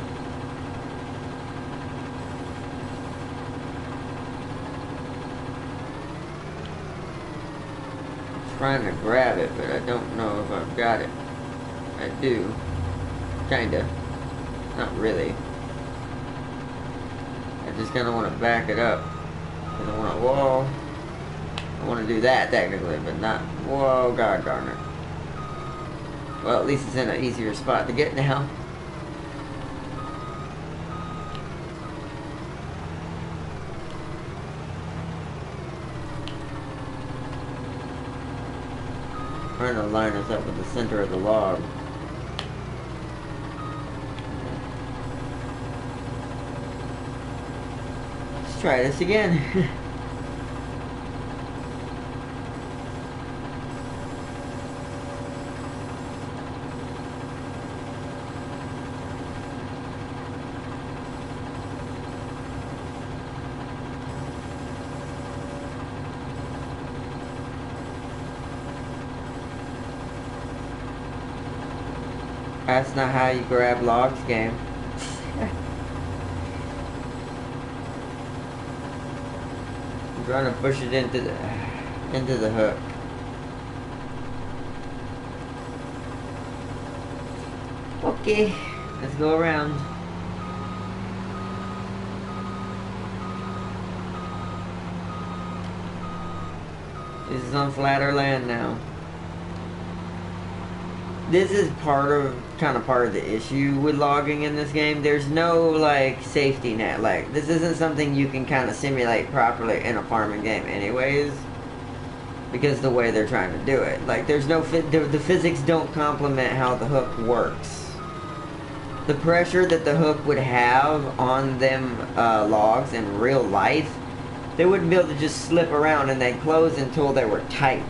I'm trying to grab it, but I don't know if I've got it. I do. Kinda. Not really. I just kinda want to back it up. I don't want to, whoa. I want to do that technically, but not, whoa, god darn it. Well, at least it's in an easier spot to get now. Trying to line us up with the center of the log. Let's try this again. That's not how you grab logs, game. I'm trying to push it into the hook. Okay, let's go around. This is on flatter land now. This is kind of part of the issue with logging in this game. There's no, like, safety net. Like, this isn't something you can kind of simulate properly in a farming game anyways. Because the way they're trying to do it. Like, there's no, the physics don't complement how the hook works. The pressure that the hook would have on them logs in real life, they wouldn't be able to just slip around and they'd close until they were tight.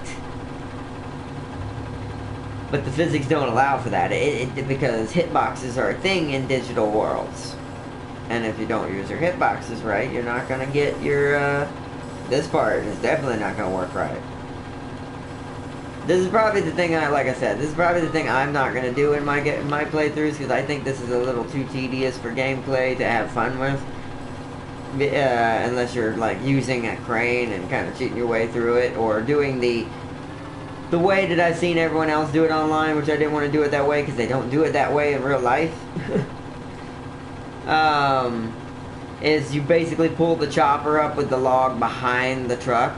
But the physics don't allow for that, because hitboxes are a thing in digital worlds. And if you don't use your hitboxes right, you're not going to get your, this part is definitely not going to work right. This is probably the thing, like I said, this is probably the thing I'm not going to do in my playthroughs, because I think this is a little too tedious for gameplay to have fun with. Unless you're, like, using a crane and kind of cheating your way through it, or doing the way that I've seen everyone else do it online, which I didn't want to do it that way because they don't do it that way in real life. Is you basically pull the chopper up with the log behind the truck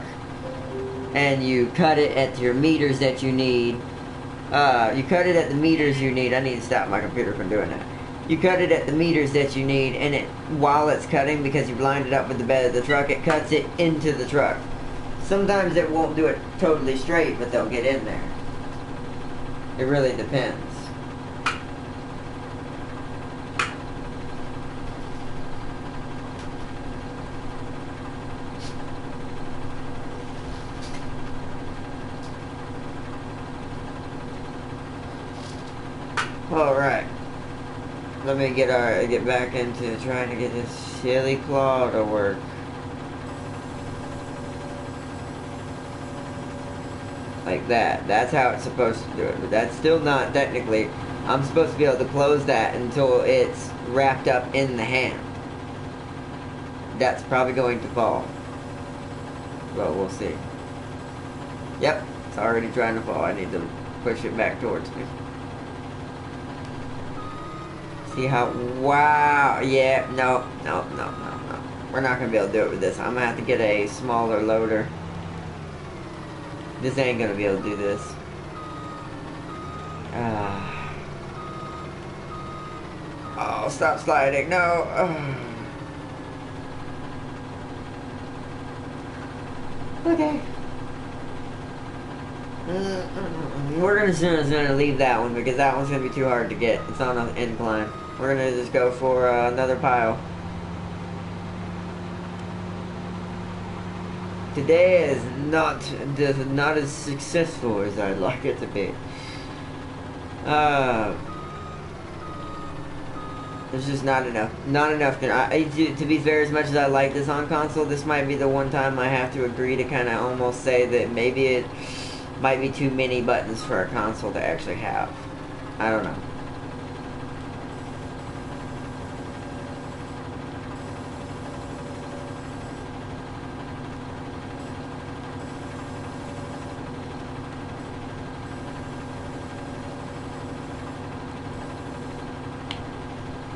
and you cut it at your meters that you need. You cut it at the meters you need. I need to stop my computer from doing that. You cut it at the meters that you need, and while it's cutting, because you lined it up with the bed of the truck, it cuts it into the truck. Sometimes it won't do it totally straight, but they'll get in there. It really depends. Alright. Let me get back into trying to get this silly claw to work. Like that. That's how it's supposed to do it. But that's still not technically. I'm supposed to be able to close that until it's wrapped up in the hand. That's probably going to fall. Well, we'll see. Yep. It's already trying to fall. I need to push it back towards me. See how... Wow. Yeah. No. We're not going to be able to do it with this. I'm going to have to get a smaller loader. This ain't gonna be able to do this. Oh, stop sliding. No. Okay. We're gonna leave that one because that one's gonna be too hard to get. It's on an incline. We're gonna just go for another pile. Today is not as successful as I'd like it to be. There's just not enough. To be fair, as much as I like this on console, this might be the one time I have to agree to kind of almost say that maybe might be too many buttons for a console to actually have. I don't know.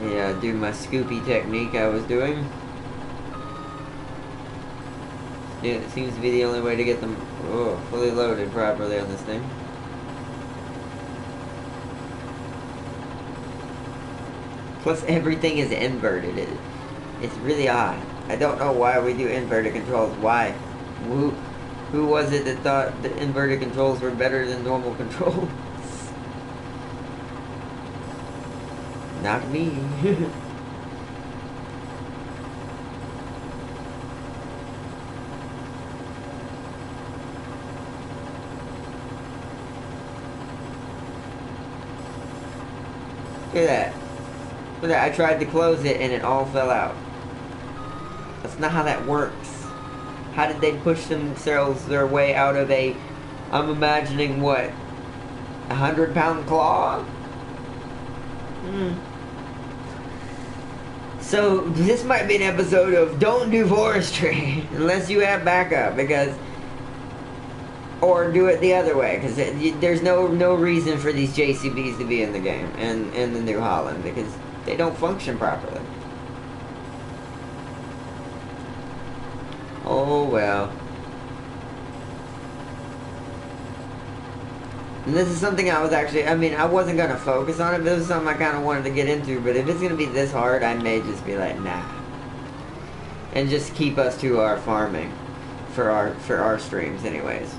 Yeah, do my scoopy technique I was doing. Yeah, it seems to be the only way to get them fully loaded properly on this thing. Plus everything is inverted. It's really odd. I don't know why we do inverted controls. Why? Who was it that thought that inverted controls were better than normal controls? Not me. Look at that. Look at that. I tried to close it and it all fell out. That's not how that works. How did they push themselves their way out of a, I'm imagining what, 100-pound claw? So this might be an episode of don't do forestry unless you have backup, because, or do it the other way, because there's no reason for these JCBs to be in the game and in the New Holland, because they don't function properly. Oh well. And this is something I was actually, I mean, I wasn't going to focus on it, but this is something I kind of wanted to get into, but if it's going to be this hard, I may just be like, nah. And just keep us to our farming for our streams anyways.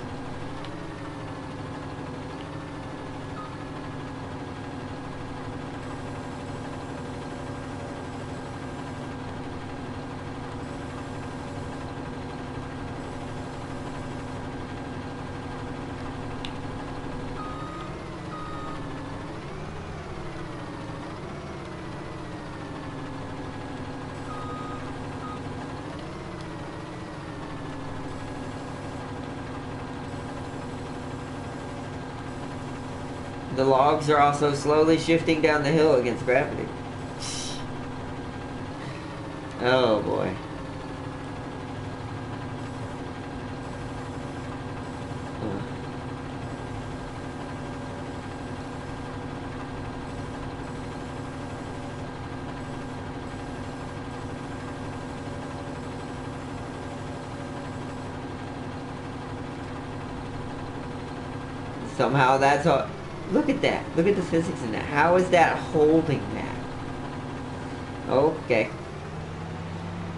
The logs are also slowly shifting down the hill against gravity. Oh boy. Somehow that's all. Look at that. Look at the physics in that. How is that holding that? Okay.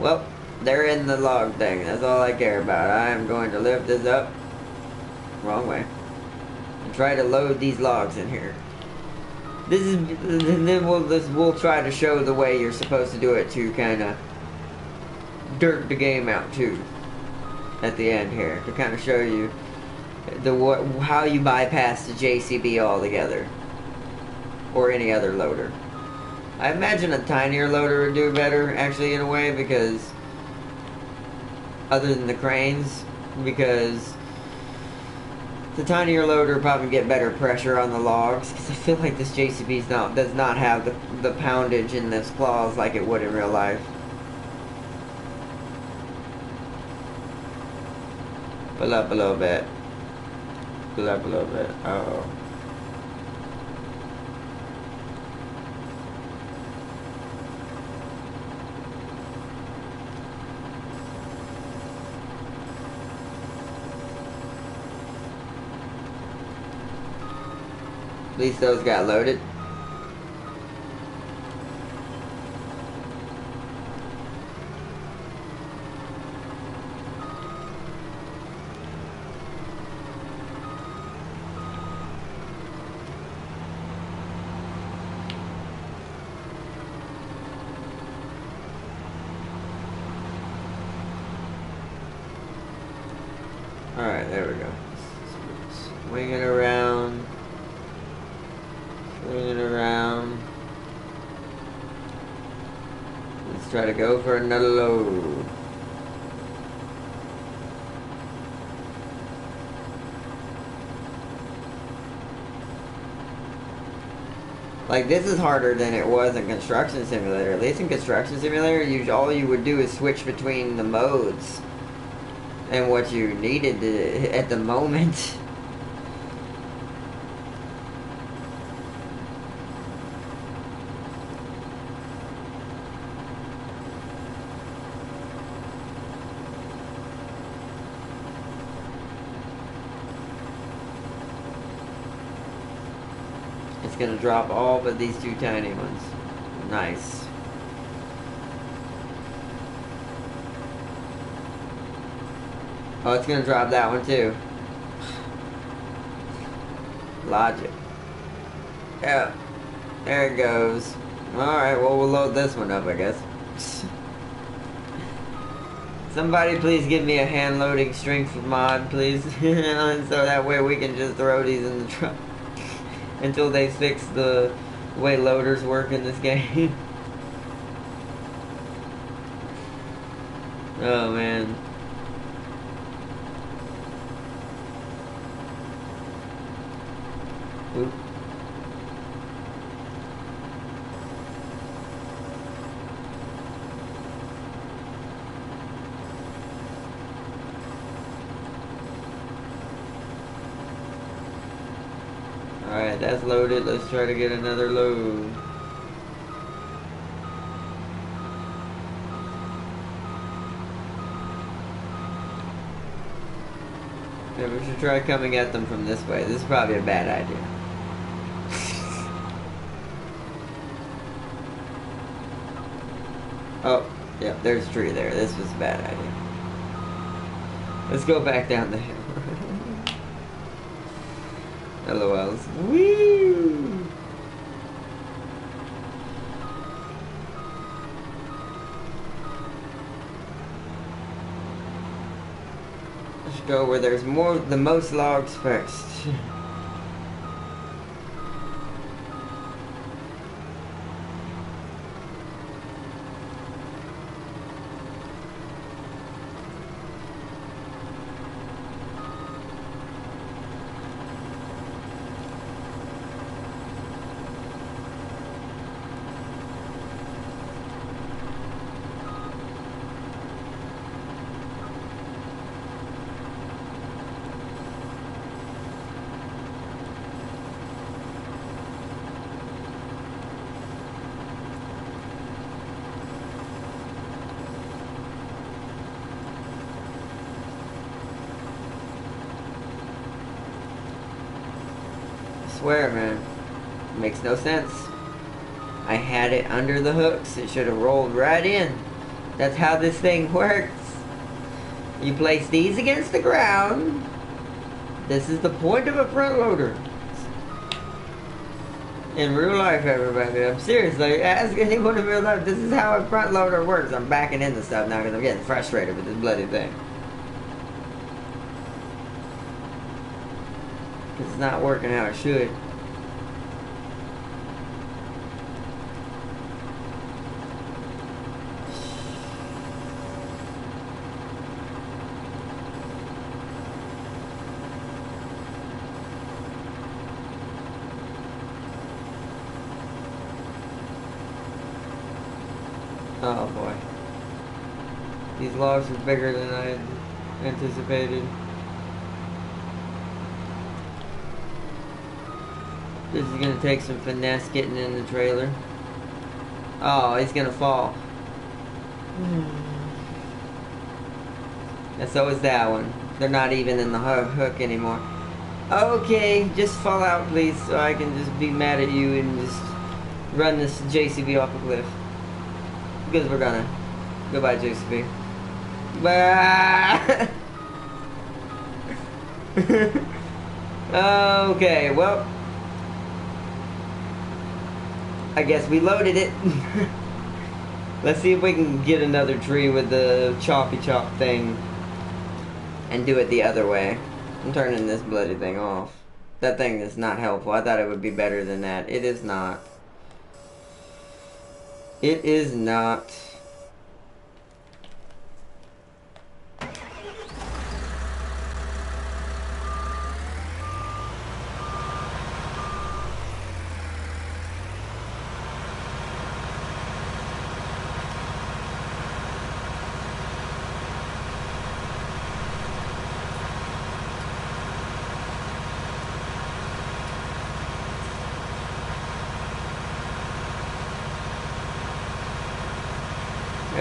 Well, they're in the log thing. That's all I care about. I am going to lift this up. Wrong way. And try to load these logs in here. This is, and then we'll try to show the way you're supposed to do it to kind of dirt the game out too. At the end here, to kind of show you how you bypass the JCB altogether, or any other loader. I imagine a tinier loader would do better, actually, in a way, because other than the cranes, because the tinier loader probably get better pressure on the logs, because I feel like this JCB does not have the poundage in this claws like it would in real life. Pull up a little bit. Pull up a little bit. Uh-oh. At least those got loaded. Alright, there we go. Swing it around. Swing it around. Let's try to go for another load. Like, this is harder than it was in Construction Simulator. At least in Construction Simulator, all you would do is switch between the modes and what you needed to, at the moment. It's gonna drop all but these two tiny ones. Nice. Oh, it's gonna drop that one too. Logic. Yeah. There it goes. Alright, well, we'll load this one up, I guess. Somebody please give me a hand loading strength mod, please. So that way we can just throw these in the truck. Until they fix the way loaders work in this game. Oh man. Oop. Alright, that's loaded. Let's try to get another load. Yeah, we should try coming at them from this way. This is probably a bad idea. Oh, yeah, there's a tree there. This was a bad idea. Let's go back down the hill. LOLs. Woo! Let's go where there's the most logs first. Swear, man, makes no sense. I had it under the hooks. It should have rolled right in. That's how this thing works. You place these against the ground. This is the point of a front loader. In real life, everybody. I'm seriously, ask anyone in real life. This is how a front loader works. I'm backing into stuff now because I'm getting frustrated with this bloody thing. It's not working how it should. Oh boy. These logs are bigger than I had anticipated. This is gonna take some finesse getting in the trailer. Oh, he's gonna fall. And so is that one. They're not even in the hook anymore. Okay, just fall out please so I can just be mad at you and just run this JCB off a cliff. Because we're gonna. Goodbye, JCB. Bye. Okay, well, I guess we loaded it. Let's see if we can get another tree with the choppy chop thing and do it the other way. I'm turning this bloody thing off. That thing is not helpful. I thought it would be better than that. It is not. It is not.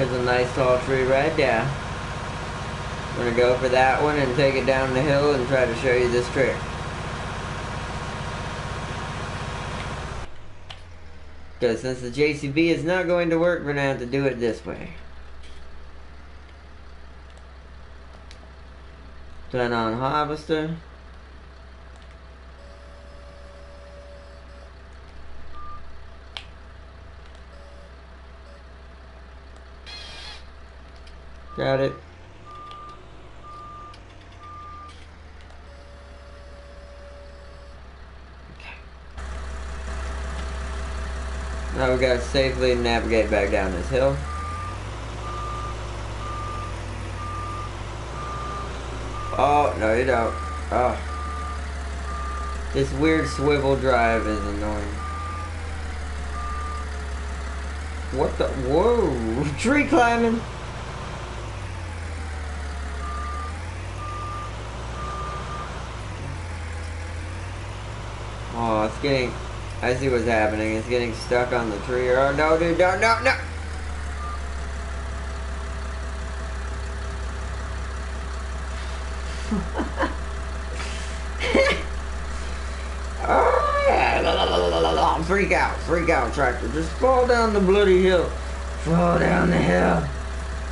There's a nice tall tree right there. I'm gonna go for that one and take it down the hill and try to show you this trick. Because since the JCB is not going to work, we're gonna have to do it this way. Turn on harvester. Got it. Okay. Now we gotta safely navigate back down this hill. Oh, no you don't. Oh. This weird swivel drive is annoying. What the? Whoa! Tree climbing! Oh, it's getting... I see what's happening. It's getting stuck on the tree. Oh, no, dude. No, no, no! Oh, yeah. Freak out, tractor. Just fall down the bloody hill. Fall down the hill.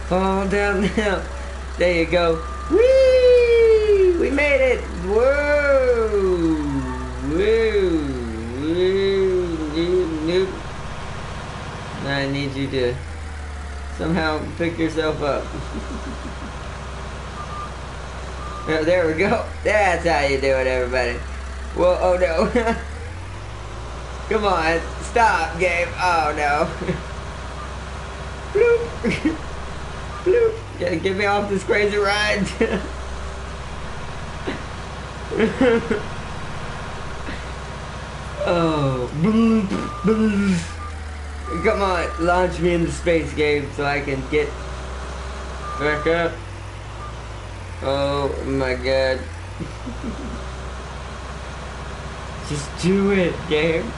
Fall down the hill. There you go. Whee! We made it. Whoa! Woo! Woo! I need you to somehow pick yourself up. Oh, there we go. That's how you do it, everybody. Whoa, oh no. Come on, stop, game. Oh no. Bloop. Bloop. Get me off this crazy ride. Oh. Come on, launch me into space, game, so I can get back up. Oh my god. Just do it, game.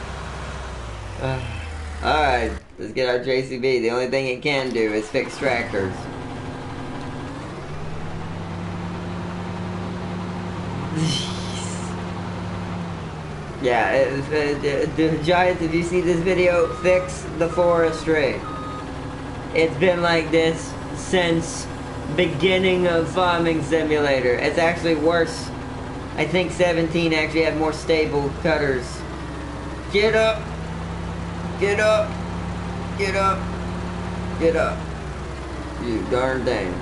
Alright, let's get our JCB. The only thing it can do is fix tractors. Yeah, the Giants, if you see this video, fix the forestry. It's been like this since beginning of Farming Simulator. It's actually worse. I think 17 actually had more stable cutters. Get up! Get up! Get up! Get up! You darn thing.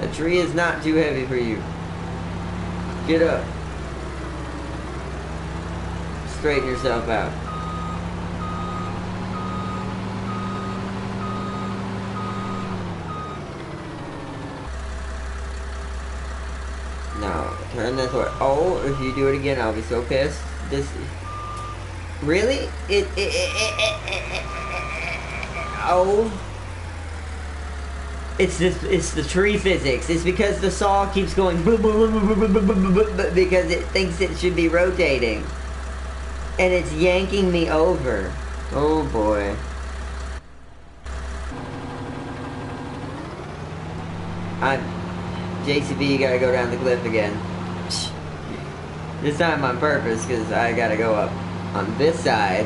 The tree is not too heavy for you. Get up. Straighten yourself out. Now, turn this way. Oh, if you do it again, I'll be so pissed. This... Really? Oh. It's the tree physics. It's because the saw keeps going because it thinks it should be rotating. And it's yanking me over. Oh boy. JCB, you gotta go down the cliff again. This time on purpose, because I gotta go up on this side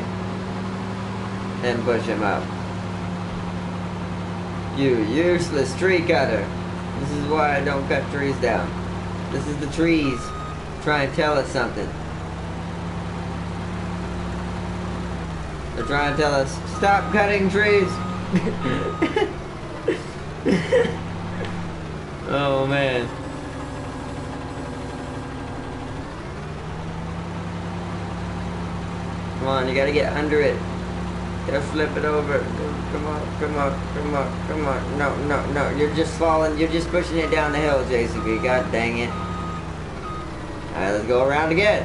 and push him up. You useless tree cutter. This is why I don't cut trees down. This is the trees trying to tell us something. They're trying to tell us, stop cutting trees. Oh man. Come on, you gotta get under it. Gotta flip it over. Come on, come on, come on, come on. No, no, no. You're just falling. You're just pushing it down the hill, JCB. God dang it. Alright, let's go around again.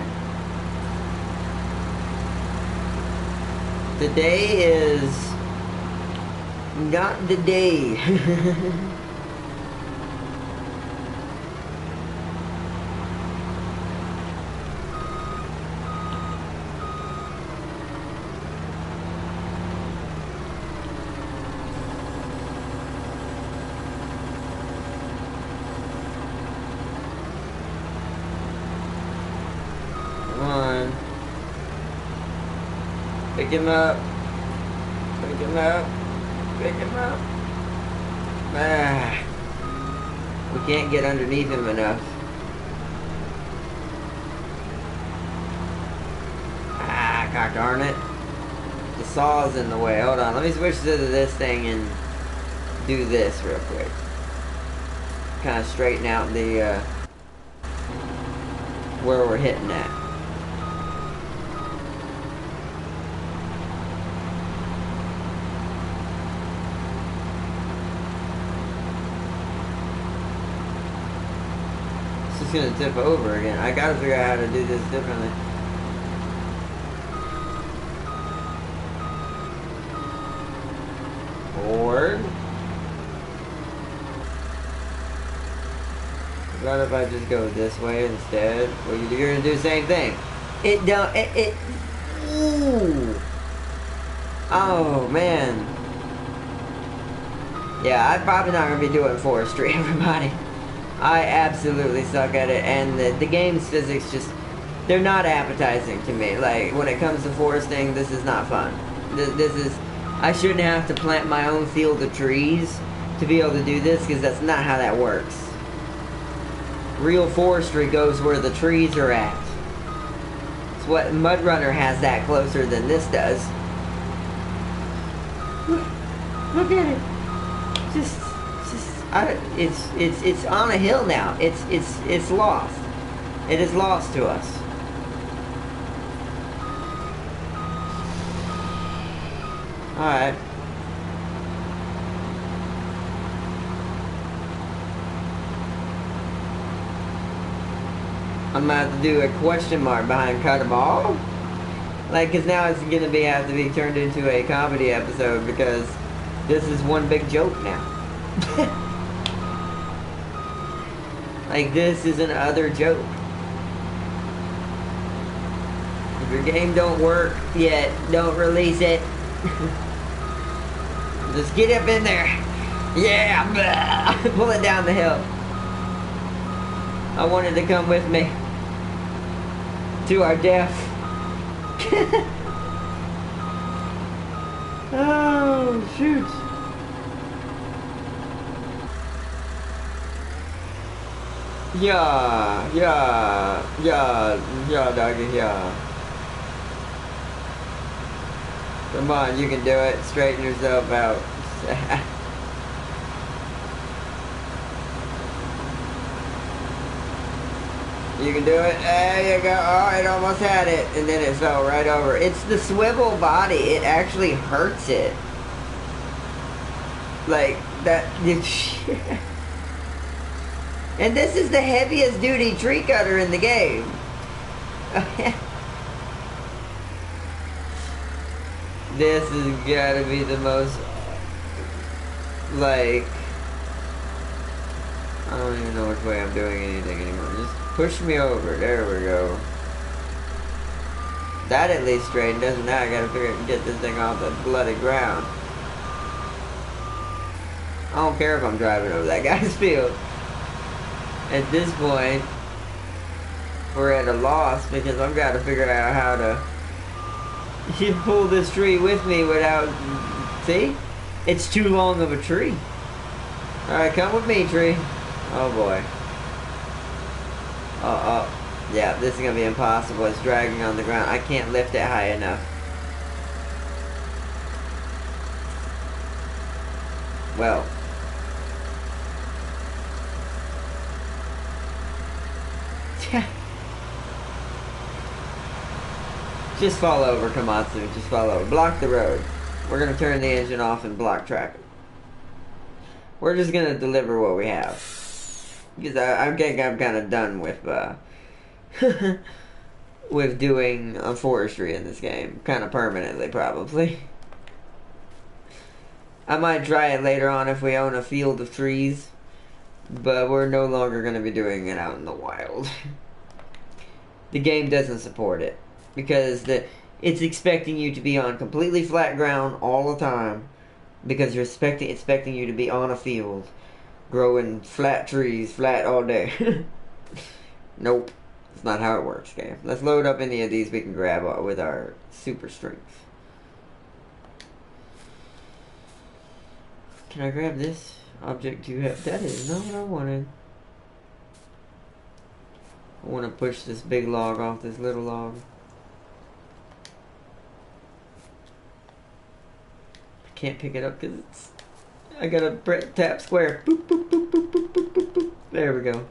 Today is not the day. Pick him up. Pick him up. Pick him up. Ah. We can't get underneath him enough. Ah, god darn it. The saw's in the way. Hold on, let me switch to this thing and do this real quick. Kind of straighten out the, where we're hitting at. It's just gonna tip over again. I gotta figure out how to do this differently. Forward. What if I just go this way instead? Well, you're gonna do the same thing. It don't. Ooh. Oh man. Yeah, I'm probably not gonna be doing forestry, everybody. I absolutely suck at it, and the game's physics just—they're not appetizing to me. Like when it comes to foresting, this is not fun. This is. I shouldn't have to plant my own field of trees to be able to do this, because that's not how that works. Real forestry goes where the trees are at. It's what Mudrunner has that closer than this does. Look at it. It's on a hill now. It's lost. It is lost to us. Alright. I'm gonna have to do a question mark behind cut them all. Like, cause now it's gonna have to be turned into a comedy episode, because this is one big joke now. Like, this is an other joke. If your game don't work yet, don't release it. Just get up in there. Yeah, pull it down the hill. I wanted to come with me to our death. Oh, shoot. Yeah, doggy, yeah. Come on, you can do it. Straighten yourself out. You can do it. There you go. Oh, it almost had it. And then it fell right over. It's the swivel body. It actually hurts it. Like, that. And this is the heaviest duty tree cutter in the game. This has gotta be the most, like, I don't even know which way I'm doing anything anymore. Just push me over. There we go. That at least straightened, doesn't now I gotta figure out and get this thing off the bloody ground. I don't care if I'm driving over that guy's field. At this point, we're at a loss, because I've got to figure out how to pull this tree with me without... See? It's too long of a tree. Alright, come with me, tree. Oh boy. Oh, yeah, this is going to be impossible. It's dragging on the ground. I can't lift it high enough. Well. Just fall over, Komatsu. Just fall over. Block the road. We're going to turn the engine off and block traffic. We're just going to deliver what we have. Because I think I'm kind of done with with doing forestry in this game. Kind of permanently, probably. I might try it later on if we own a field of trees. But we're no longer going to be doing it out in the wild. The game doesn't support it. Because it's expecting you to be on completely flat ground all the time. Because you're expecting you to be on a field. Growing flat trees, flat all day. Nope. That's not how it works, game. Let's load up any of these we can grab with our super strength. Can I grab this object you have? That is not what I wanted. I want to push this big log off this little log. I can't pick it up because it's... I gotta tap square. Boop, boop, boop, boop, boop, boop, boop, boop. There we go.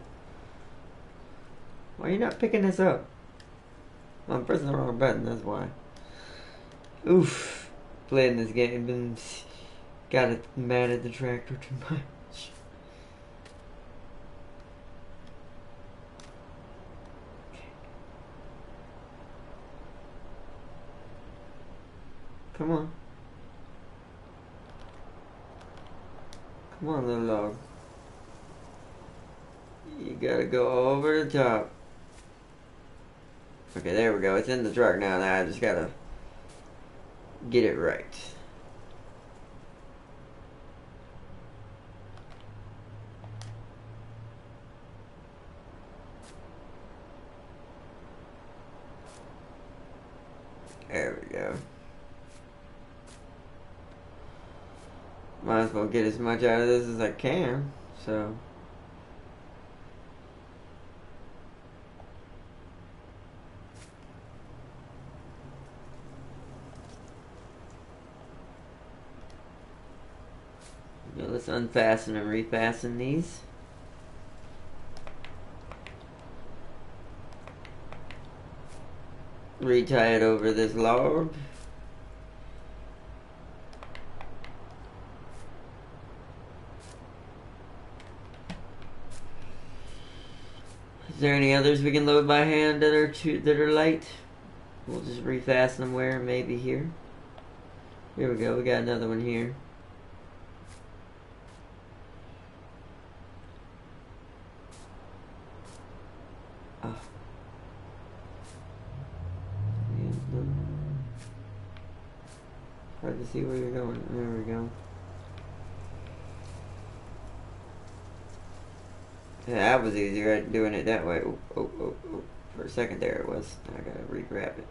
Why are you not picking this up? I'm pressing the wrong button, that's why. Oof. Playing this game and got it mad at the tractor too much. Come on. Come on, little dog. You gotta go over the top. Okay, there we go. It's in the truck now. Now I just gotta get it right. There we go. Might as well get as much out of this as I can, so. Now let's unfasten and refasten these. Retie it over this log. Is there any others we can load by hand that are light? We'll just refasten them where? Maybe here. Here we go. We got another one here. Oh. Hard to see where you're going. There we go. Yeah, that was easier doing it that way. Oh, oh, oh, oh. For a second there it was. I gotta re-grab it.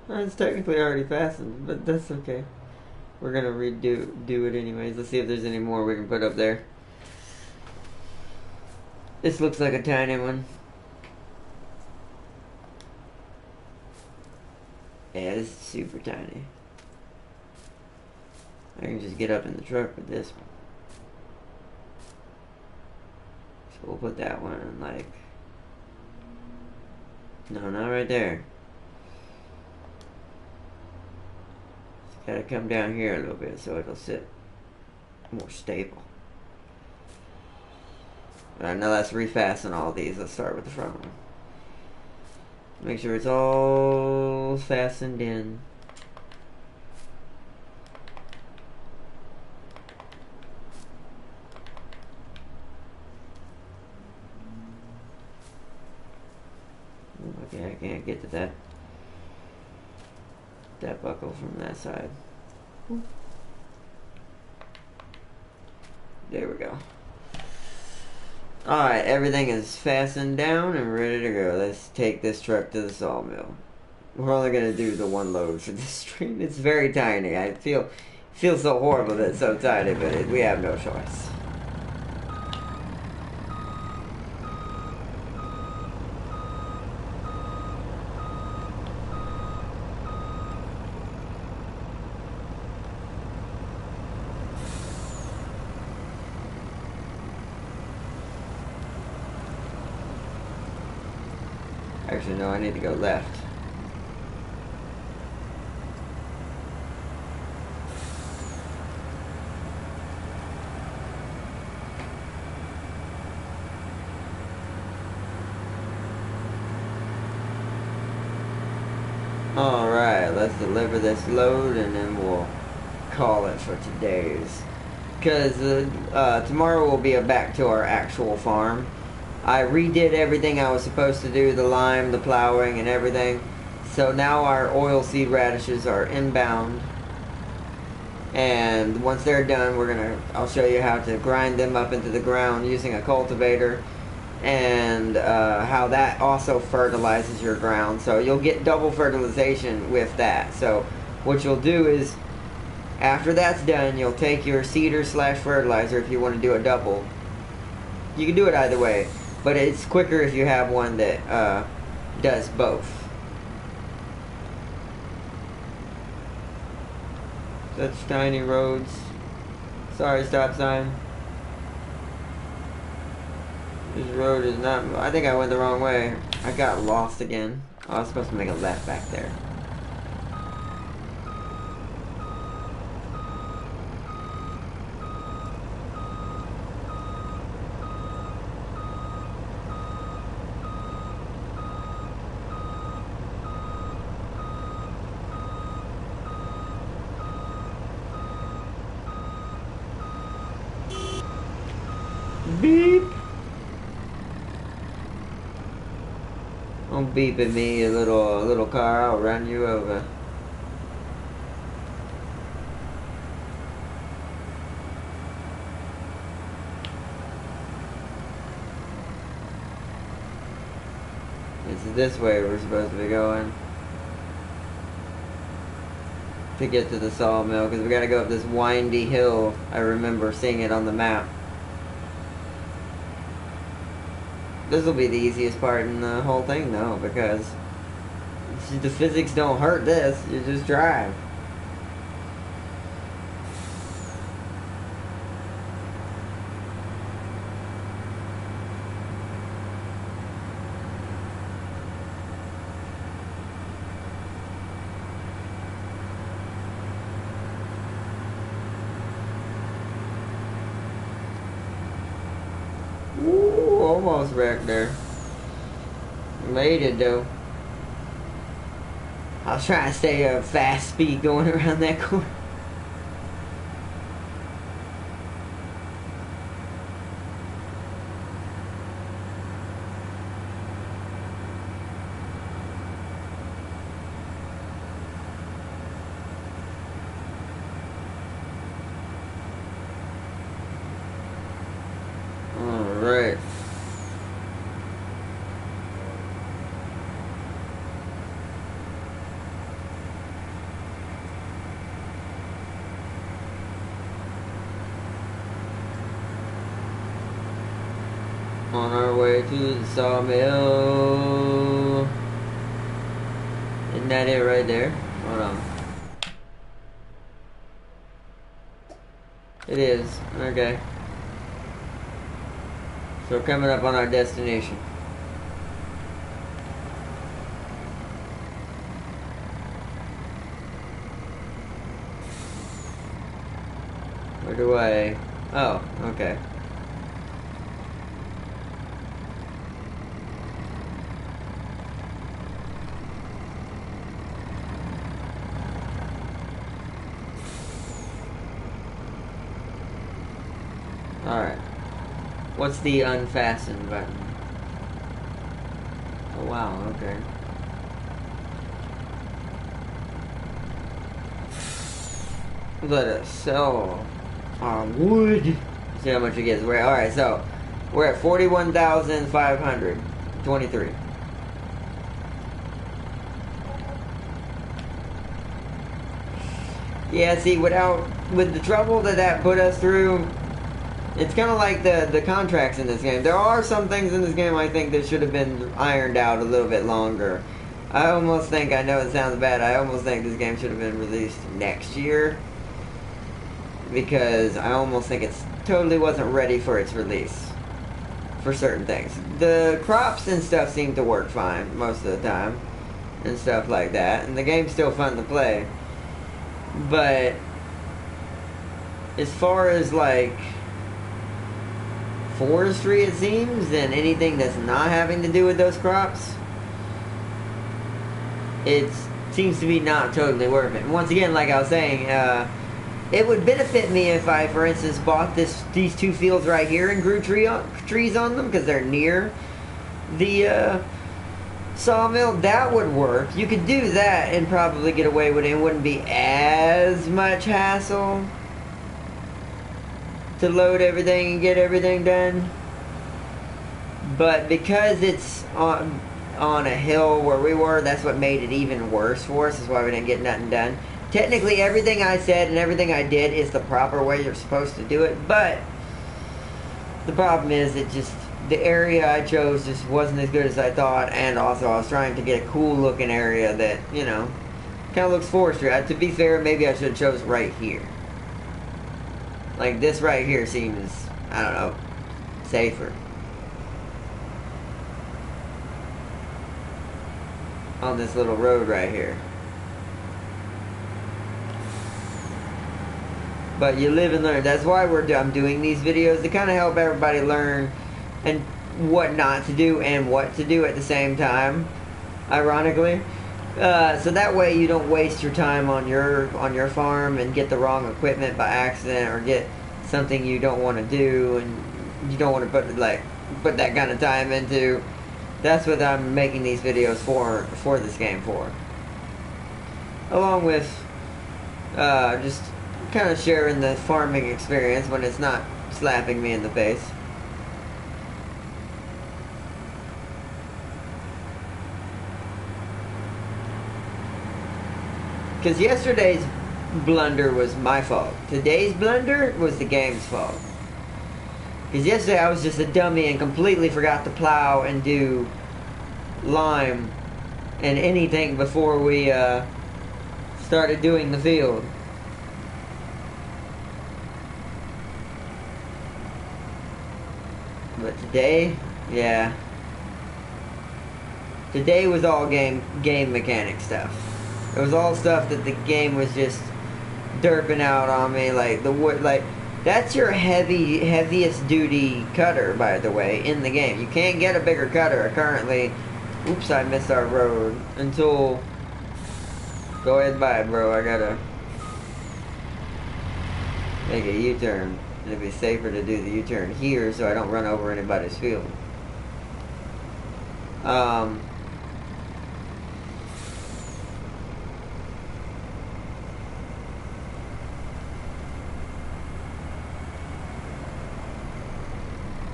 It's technically already fastened, but that's okay. We're gonna do it anyways. Let's see if there's any more we can put up there. This looks like a tiny one. Yeah, this is super tiny. I can just get up in the truck with this one. So we'll put that one in like... No, not right there. It's gotta come down here a little bit so it'll sit more stable. Alright, now let's refasten all these. Let's start with the front one. Make sure it's all fastened in. Okay, I can't get to that buckle from that side. There we go. Alright, everything is fastened down and ready to go. Let's take this truck to the sawmill. We're only going to do the one load for this stream. It's very tiny. I feel so horrible that it's so tiny, but we have no choice. Actually, no, I need to go left. Alright, let's deliver this load and then we'll call it for today's. Because tomorrow we'll be back to our actual farm. I redid everything I was supposed to do, the lime, the plowing, and everything. So now our oilseed radishes are inbound. And once they're done, I'll show you how to grind them up into the ground using a cultivator. and how that also fertilizes your ground. So you'll get double fertilization with that. So what you'll do is, after that's done, you'll take your seeder slash fertilizer if you want to do a double. You can do it either way, but it's quicker if you have one that does both. Such tiny roads. Sorry, stop sign. This road is not... I think I went the wrong way. I got lost again. Oh, I was supposed to make a left back there. Beep! Don't beep at me, you little car. I'll run you over. It's this way we're supposed to be going to get to the sawmill, because we gotta go up this windy hill. I remember seeing it on the map. This will be the easiest part in the whole thing, though, because the physics don't hurt this. You just drive. Ooh, almost wrecked there. Made it though. I was trying to stay at fast speed going around that corner. Alright. On our way to the sawmill. Isn't that it right there? Hold on. It is. Okay. So we're coming up on our destination. Where do I... Oh, okay. Alright. What's the unfasten button? Oh wow, okay. Let us sell our wood. See how much it gets. Alright, so we're at 41,523. Yeah, see, with the trouble that put us through, it's kind of like the contracts in this game. There are some things in this game I think that should have been ironed out a little bit longer. I almost think, I know it sounds bad, I almost think this game should have been released next year. Because I almost think it totally wasn't ready for its release. For certain things. The crops and stuff seem to work fine most of the time. And stuff like that. And the game's still fun to play. But as far as like forestry, it seems, and anything that's not having to do with those crops, it seems to be not totally worth it. And once again, like I was saying, it would benefit me if I, for instance, bought these two fields right here and grew trees on them, because they're near the sawmill. That would work. You could do that and probably get away with it. It wouldn't be as much hassle to load everything and get everything done. But because it's on a hill where we were, that's what made it even worse for us. That's why we didn't get nothing done. Technically, everything I said and everything I did is the proper way you're supposed to do it, but the problem is the area I chose just wasn't as good as I thought, and also I was trying to get a cool looking area that, you know, kind of looks forestry. To be fair, maybe I should have chose right here. Like, this right here seems, I don't know, safer. On this little road right here. But you live and learn. That's why I'm doing these videos, to kind of help everybody learn and what not to do and what to do at the same time, ironically. So that way you don't waste your time on your farm and get the wrong equipment by accident, or get something you don't want to do and you don't want to put that kind of time into. That's what I'm making these videos for this game for. Along with just kind of sharing the farming experience when it's not slapping me in the face. Because yesterday's blunder was my fault. Today's blunder was the game's fault. Because yesterday I was just a dummy and completely forgot to plow and do lime and anything before we started doing the field. But today, yeah. Today was all game mechanic stuff. It was all stuff that the game was just derping out on me, like the wood, like that's your heaviest duty cutter, by the way, in the game. You can't get a bigger cutter currently. Oops, I missed our road until. Go ahead, bye, bro. I gotta make a U-turn. It'd be safer to do the U-turn here so I don't run over anybody's field.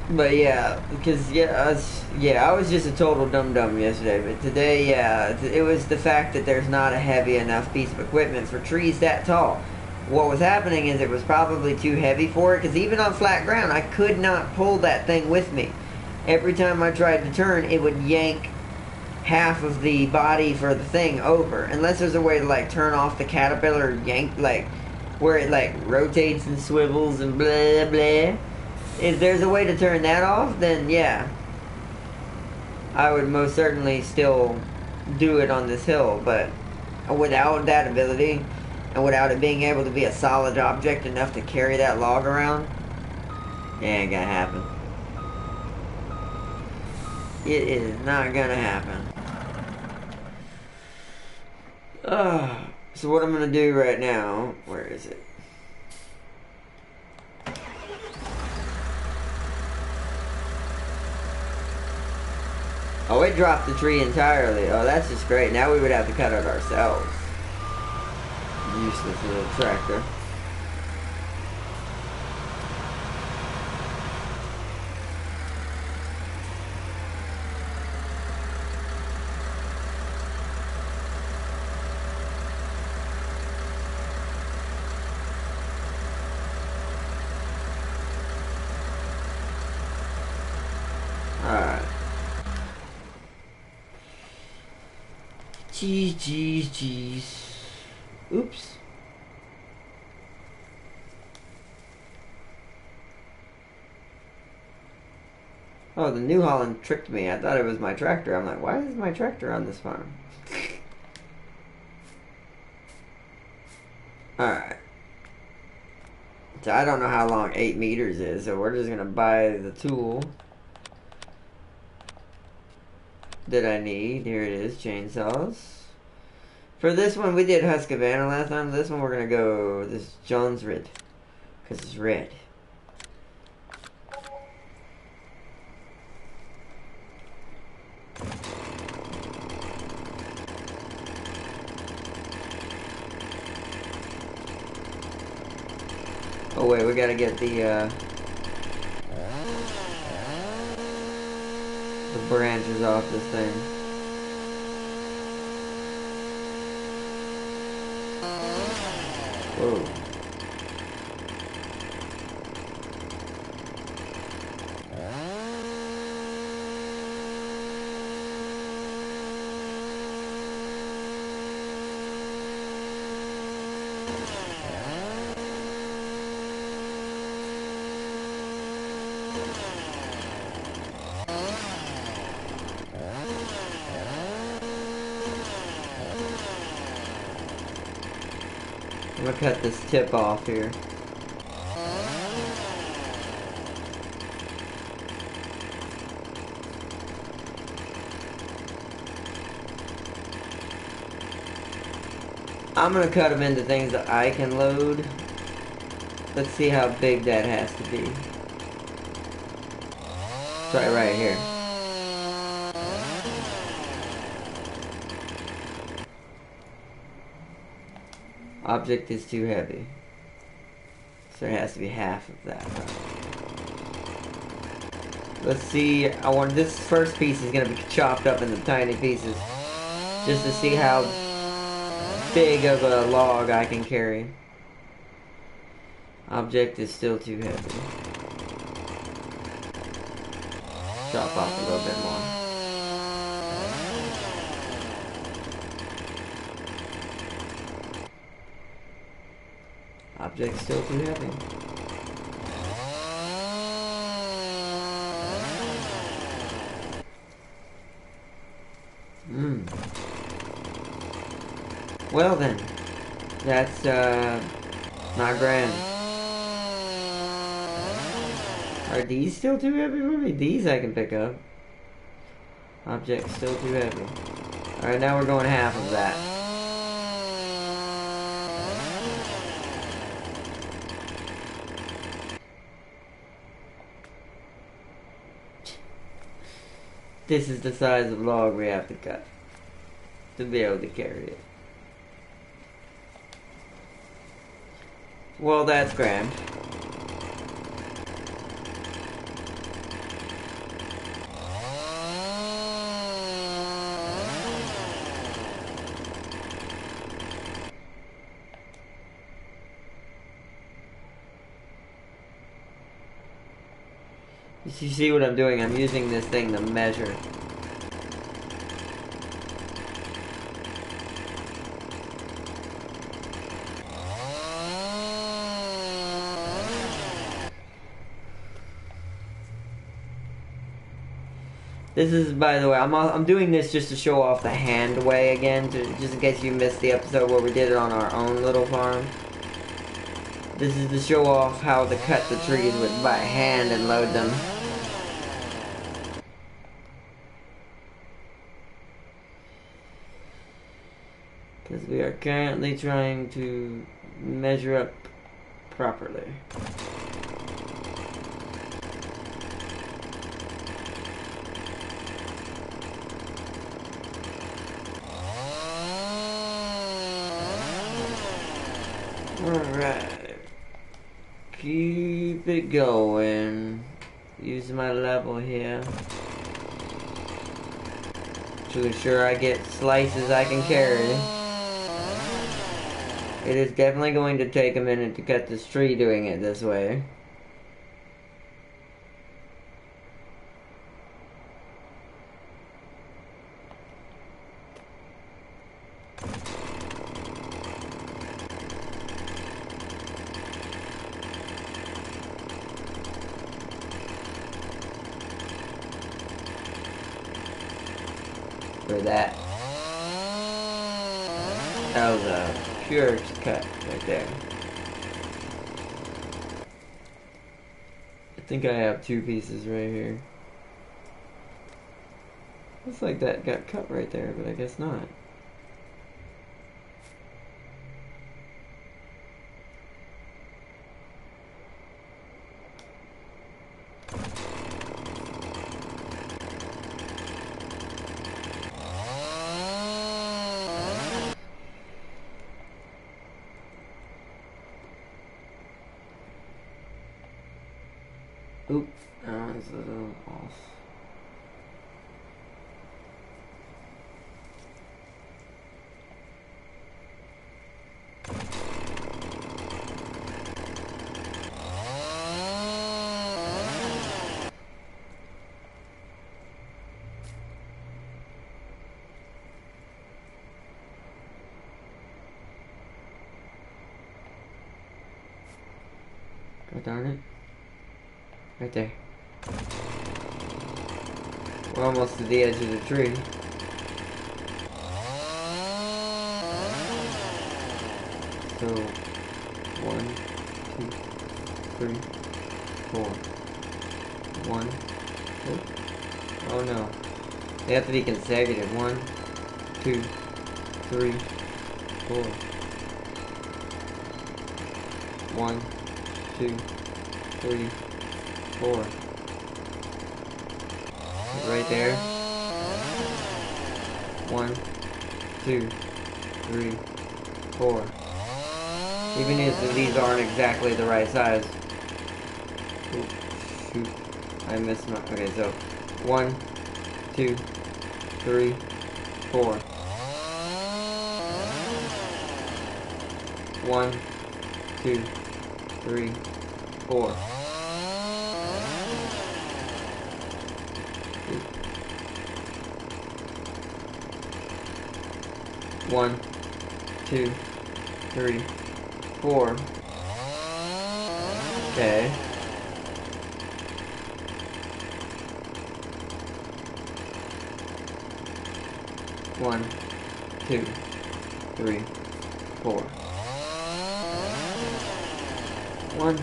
But yeah, because I was just a total dum-dum yesterday. But today, yeah, it was the fact that there's not a heavy enough piece of equipment for trees that tall. What was happening is it was probably too heavy for it, because even on flat ground, I could not pull that thing with me. Every time I tried to turn, it would yank half of the body for the thing over. Unless there's a way to, like, turn off the caterpillar yank, like, where it, like, rotates and swivels and blah, blah. If there's a way to turn that off, then yeah, I would most certainly still do it on this hill. But without that ability, and without it being able to be a solid object enough to carry that log around, it ain't gonna happen. It is not gonna happen. So what I'm gonna do right now, where is it? Oh, it dropped the tree entirely. Oh, that's just great. Now we would have to cut it ourselves. Useless little tractor. Alright. Jeez. Oops. Oh, the New Holland tricked me. I thought it was my tractor. I'm like, why is my tractor on this farm? Alright. So I don't know how long 8 meters is, so we're just gonna buy the tool that I need. Here it is, chainsaws. For this one, we did Husqvarna last time. This one, we're gonna go this Jones Red, because it's red. Oh wait, we gotta get the branches off this thing. Whoa. I'm gonna cut this tip off here. I'm gonna cut them into things that I can load. Let's see how big that has to be. Try right here. Object is too heavy. So it has to be half of that. Let's see. I want this first piece is gonna be chopped up into tiny pieces, just to see how big of a log I can carry. Object is still too heavy. Chop off a little bit more. Object still too heavy. Well then, that's not grand. Are these still too heavy for me? These I can pick up. Object still too heavy. Alright, now we're going half of that. This is the size of log we have to cut to be able to carry it. Well, that's grand. You see what I'm doing? I'm using this thing to measure. This is, by the way, I'm doing this just to show off the hand way again, just in case you missed the episode where we did it on our own little farm. This is to show off how to cut the trees by hand and load them. Because we are currently trying to measure up properly. Alright. Keep it going. Use my level here to ensure I get slices I can carry. It is definitely going to take a minute to cut this tree doing it this way. For that. That was a pure cut right there. I think I have two pieces right here. Looks like that got cut right there, but I guess not. Oop, that was a little off. Oh, darn it. Right there. We're almost to the edge of the tree. So, 1, 2, 3, 4. 1. Oh no. They have to be consecutive. 1, 2, 3, 4. 1, 2, 3, 4. Right there. 1, 2, 3, 4. Even if these aren't exactly the right size. Oh, shoot. I missed my... Okay, so 1, 2, 3, 4. 1, 2, 3, 4. 1, 2, 3, 4. Okay. One, 2, 3, 4. 1,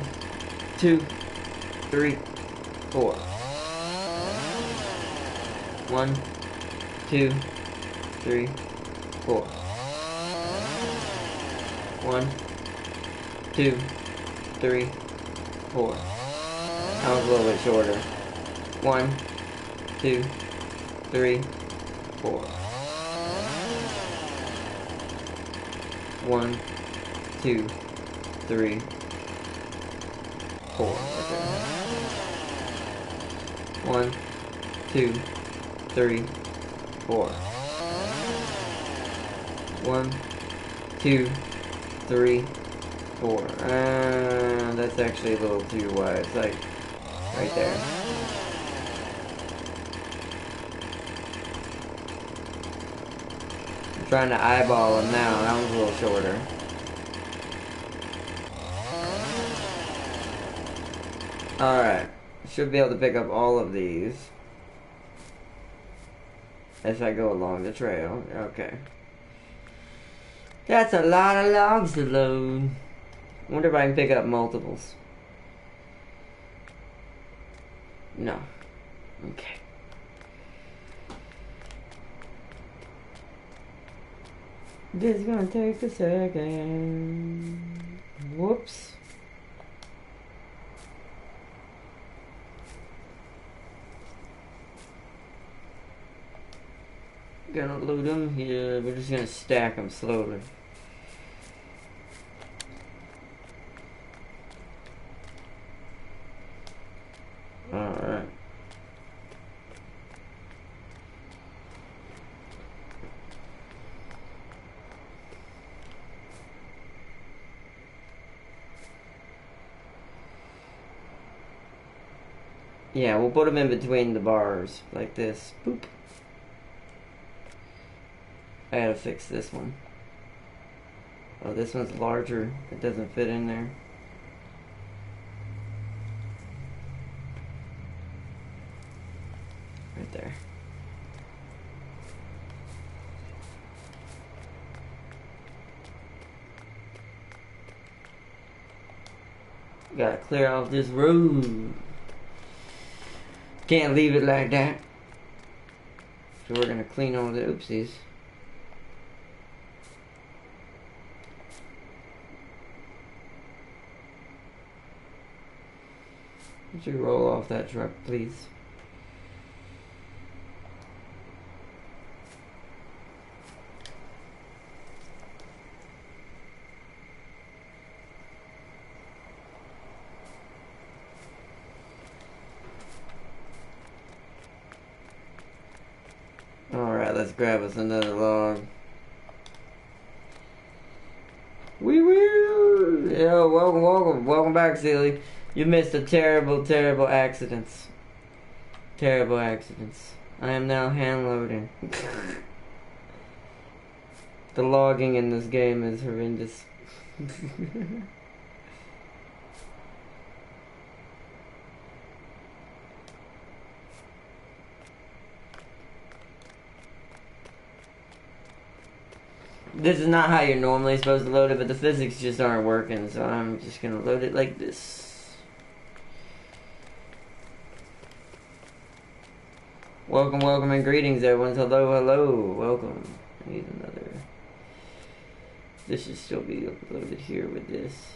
2, 3, 4. 1, 2, 3, 4. 1, 2, 3, 4. That was a little bit shorter. 1, 2, 3, 4. 1, 2, 3, 4. Okay. 1, 2, 3, 4. 1, 2, 3, 4. That's actually a little too wide. It's like right there. I'm trying to eyeball them now. That one's a little shorter. Alright. Should be able to pick up all of these as I go along the trail. Okay. That's a lot of logs to load. I wonder if I can pick up multiples. No. Okay. This is gonna take a second. Whoops. Gonna load them here. We're just gonna stack them slowly. Alright. Yeah, we'll put them in between the bars, like this. Boop. I gotta fix this one. Oh, this one's larger. It doesn't fit in there. Right there. Gotta clear off this road. Can't leave it like that. So we're gonna clean all the oopsies. Would you roll off that truck, please? Alright, let's grab us another log. Wee wee! Yo, welcome back, Silly. You missed a terrible accidents. Terrible accidents. I am now hand loading. The logging in this game is horrendous. This is not how you're normally supposed to load it, but the physics just aren't working, so I'm just gonna load it like this. Welcome, welcome, and greetings, everyone. Hello, hello, welcome. I need another. This should still be uploaded here with this.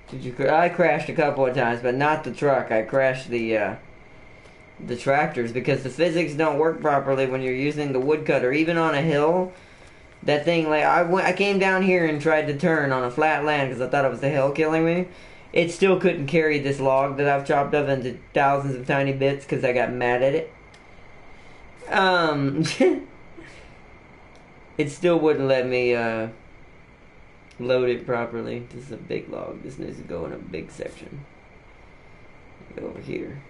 Did you? I crashed a couple of times, but not the truck. I crashed the tractors because the physics don't work properly when you're using the woodcutter, even on a hill. That thing, like I came down here and tried to turn on a flat land because I thought it was the hill killing me. It still couldn't carry this log that I've chopped up into thousands of tiny bits because I got mad at it. It still wouldn't let me load it properly. This is a big log. This needs to go in a big section. Go over here.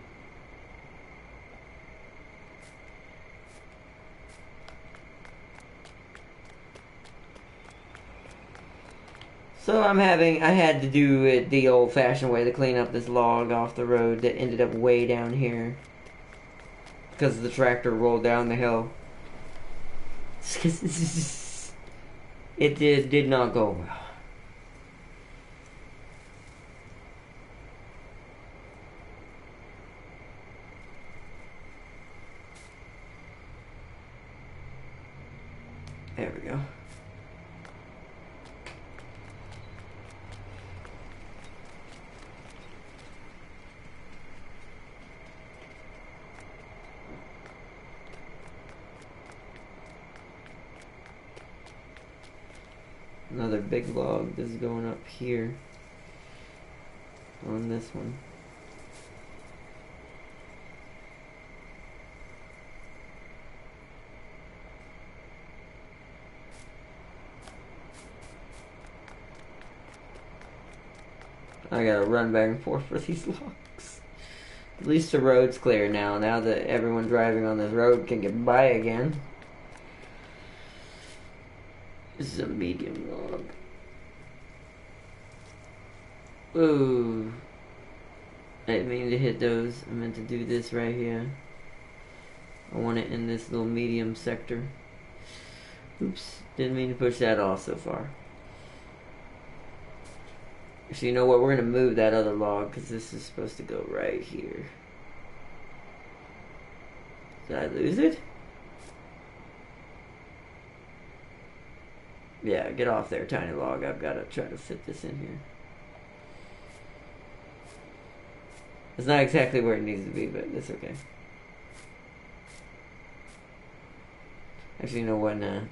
So I had to do it the old-fashioned way to clean up this log off the road that ended up way down here because the tractor rolled down the hill. It did not go well. There we go. Another big log. This is going up here on this one. I gotta run back and forth for these logs. At least the road's clear now. Now that everyone driving on this road can get by again. This is a medium log. Ooh. I didn't mean to hit those. I meant to do this right here. I want it in this little medium sector. Oops. Didn't mean to push that off so far. So you know what? We're going to move that other log because this is supposed to go right here. Did I lose it? Yeah, get off there, tiny log. I've got to try to fit this in here. It's not exactly where it needs to be, but it's okay. Actually, you know what? Nah.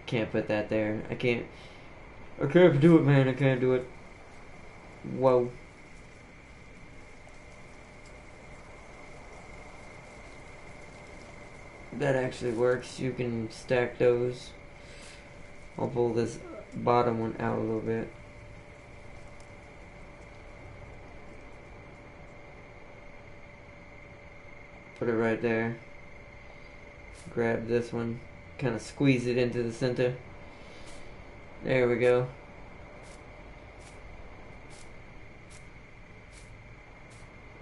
Can't put that there. I can't do it, man. I can't do it. Whoa. That actually works. You can stack those. I'll pull this bottom one out a little bit. Put it right there. Grab this one. Kind of squeeze it into the center. There we go.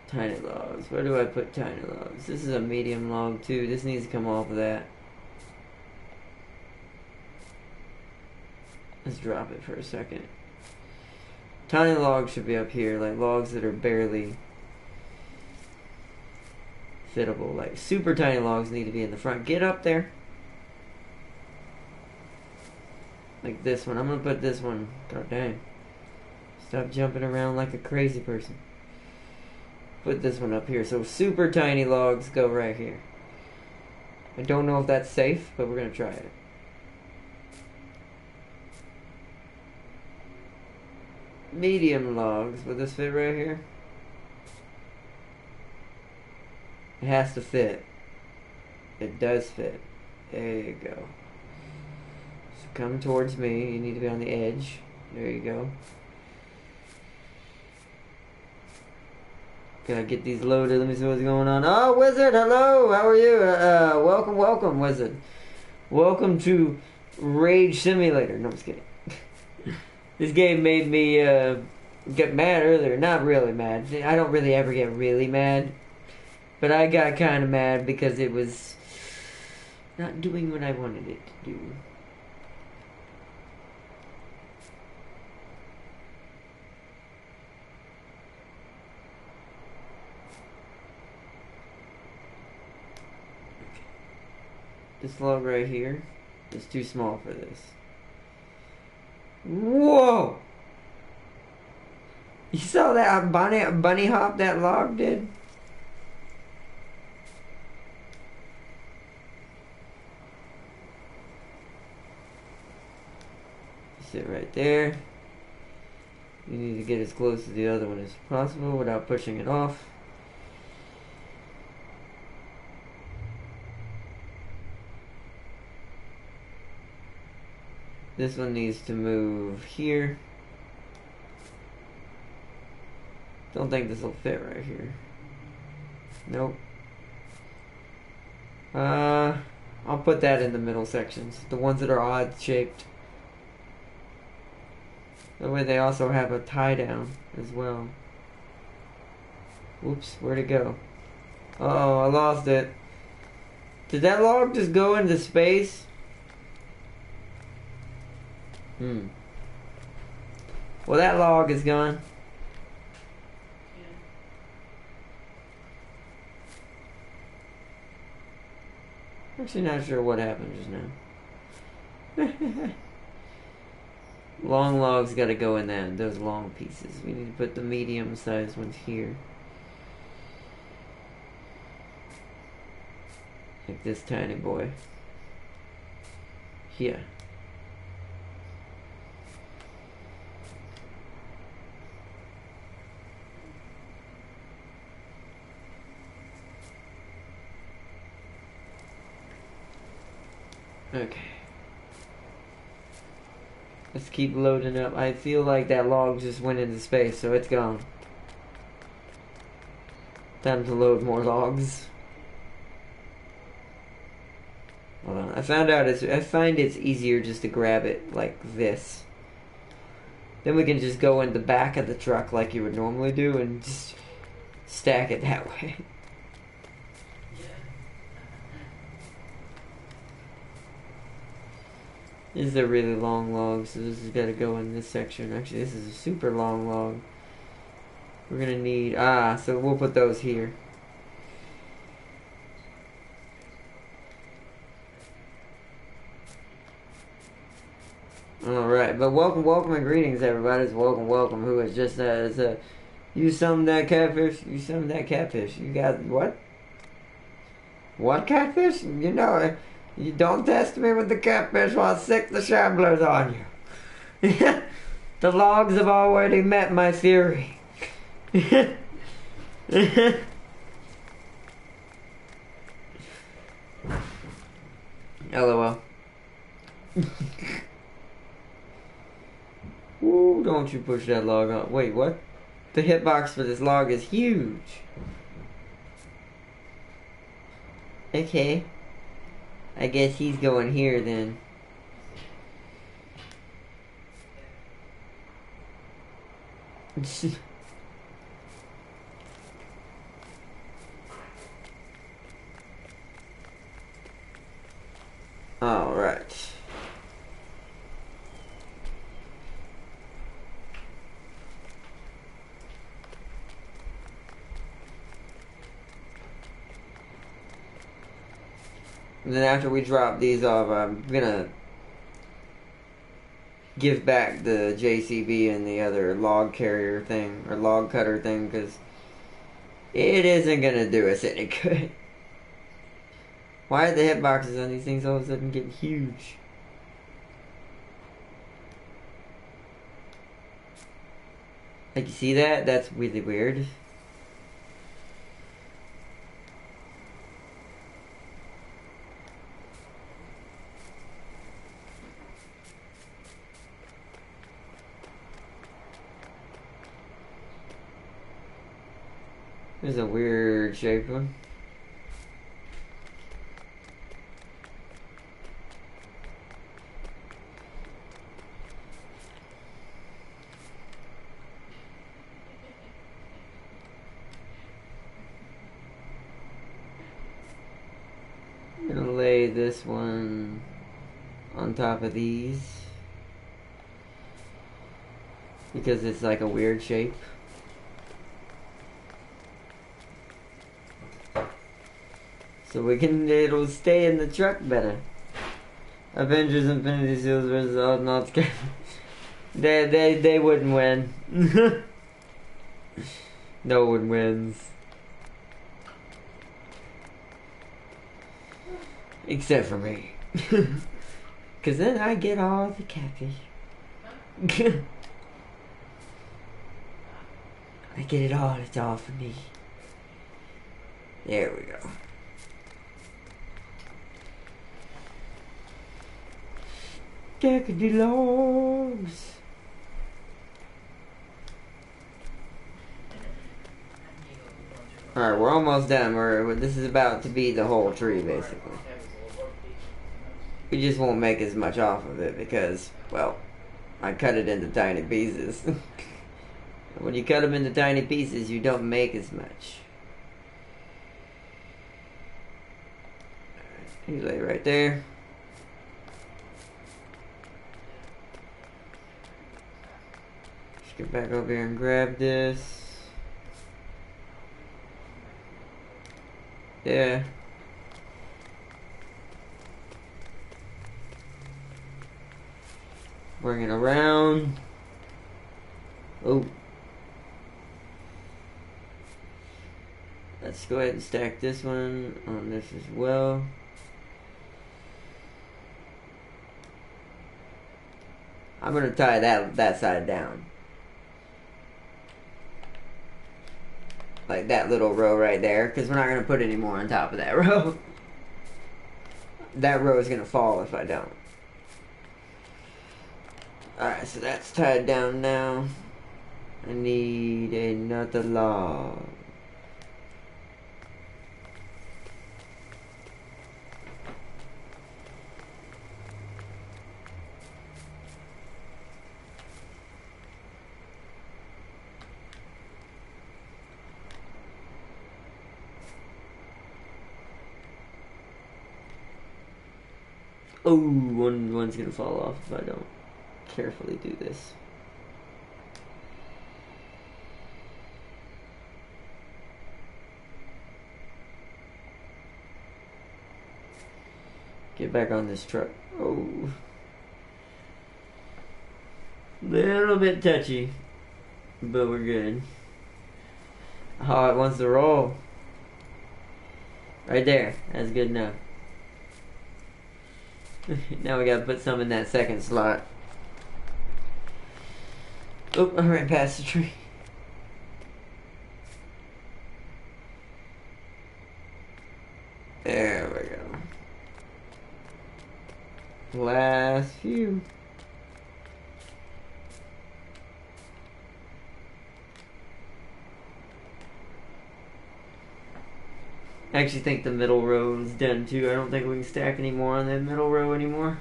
Tiny logs. Where do I put tiny logs? This is a medium log too. This needs to come off of that. Let's drop it for a second. Tiny logs should be up here, like logs that are barely fittable. Like super tiny logs need to be in the front. Get up there. Like this one. I'm gonna put this one. God dang. Stop jumping around like a crazy person. Put this one up here. So super tiny logs go right here. I don't know if that's safe, but we're gonna try it. Medium logs. Will this fit right here? It has to fit. It does fit. There you go. So come towards me. You need to be on the edge. There you go. Gotta get these loaded. Let me see what's going on. Oh, Wizard, hello. How are you? Welcome, Wizard. Welcome to Rage Simulator. No, I'm just kidding. This game made me get mad earlier. Not really mad. I don't really ever get really mad. But I got kind of mad because it was not doing what I wanted it to do. This log right here is too small for this. Whoa! You saw that bunny hop that log did? Sit right there. You need to get as close to the other one as possible without pushing it off. This one needs to move here. Don't think this will fit right here. Nope. I'll put that in the middle sections. The ones that are odd shaped. That way they also have a tie down as well. Oops, where'd it go? Uh-oh, I lost it. Did that log just go into space? Well, that log is gone. Actually not sure what happened just now. Long logs gotta go in those long pieces. We need to put the medium sized ones here. Like this tiny boy. Here. Okay. Let's keep loading up. I feel like that log just went into space, so it's gone. Time to load more logs. Hold on. I find it's easier just to grab it like this. Then we can just go in the back of the truck like you would normally do and just stack it that way. This is a really long log, so this has got to go in this section. Actually, this is a super long log. We're going to need... so we'll put those here. Alright, but welcome and greetings, everybody. It's welcome. Who is just you some that catfish? You some that catfish? You got what? What catfish? You know... You don't test me with the catfish while I sick the shamblers on you. The logs have already met my theory. LOL. Ooh, don't you push that log on. Wait, what? The hitbox for this log is huge. Okay. I guess he's going here then. All right. And then after we drop these off, I'm gonna give back the JCB and the other log carrier thing, or log cutter thing, because it isn't gonna do us any good. Why are the hitboxes on these things all of a sudden getting huge? Like, you see that? That's really weird. There's a weird shaped one. lay this one on top of these because it's like a weird shape. So it'll stay in the truck better. Avengers Infinity Seals versus all North Carolina. They wouldn't win. No one wins. Except for me. Cause then I get all the catfish. I get it all, it's all for me. There we go. Jackety logs. Alright, we're almost done. This is about to be the whole tree, basically. We just won't make as much off of it because, well, I cut it into tiny pieces. When you cut them into tiny pieces, you don't make as much. You lay right there. Just get back over here and grab this. Yeah. Bring it around. Oh. Let's go ahead and stack this one on this as well. I'm gonna tie that side down. Like that little row right there, because we're not gonna put any more on top of that row. That row is gonna fall if I don't. Alright, so that's tied down now. I need another log. Oh, one's gonna fall off if I don't carefully do this. Get back on this truck. Oh. Little bit touchy, but we're good. Oh, it wants to roll. Right there. That's good enough. Now we gotta put some in that second slot. Oop, I ran past the tree. There we go. Last few. I actually think the middle row is done too. I don't think we can stack any more on that middle row anymore.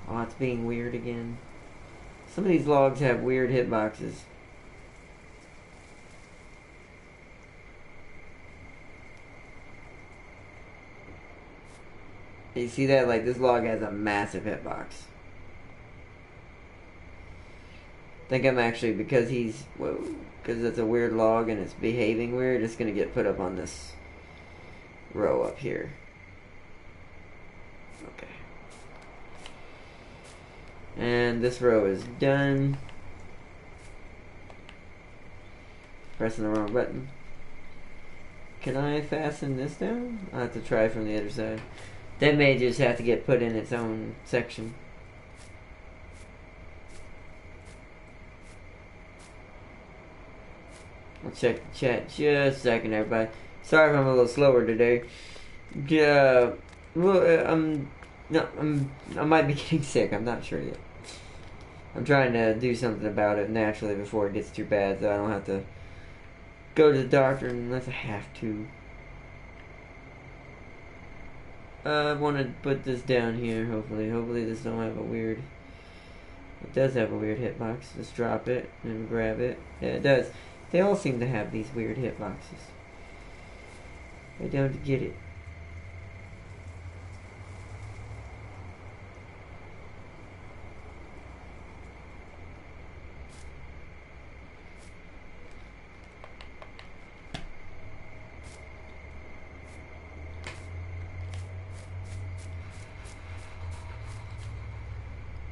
Oh, it's being weird again. Some of these logs have weird hitboxes. You see that? Like, this log has a massive hitbox. I think I'm actually, because because it's a weird log and it's behaving weird, it's going to get put up on this row up here. Okay. And this row is done. Pressing the wrong button. Can I fasten this down? I'll have to try from the other side. That may just have to get put in its own section. I'll check the chat just a second, everybody. Sorry if I'm a little slower today. Yeah, well, I might be getting sick. I'm not sure yet. I'm trying to do something about it naturally before it gets too bad, so I don't have to go to the doctor unless I have to. I want to put this down here, hopefully. Hopefully this don't have a weird... It does have a weird hitbox. Just drop it and grab it. Yeah, it does. They all seem to have these weird hitboxes. I don't get it.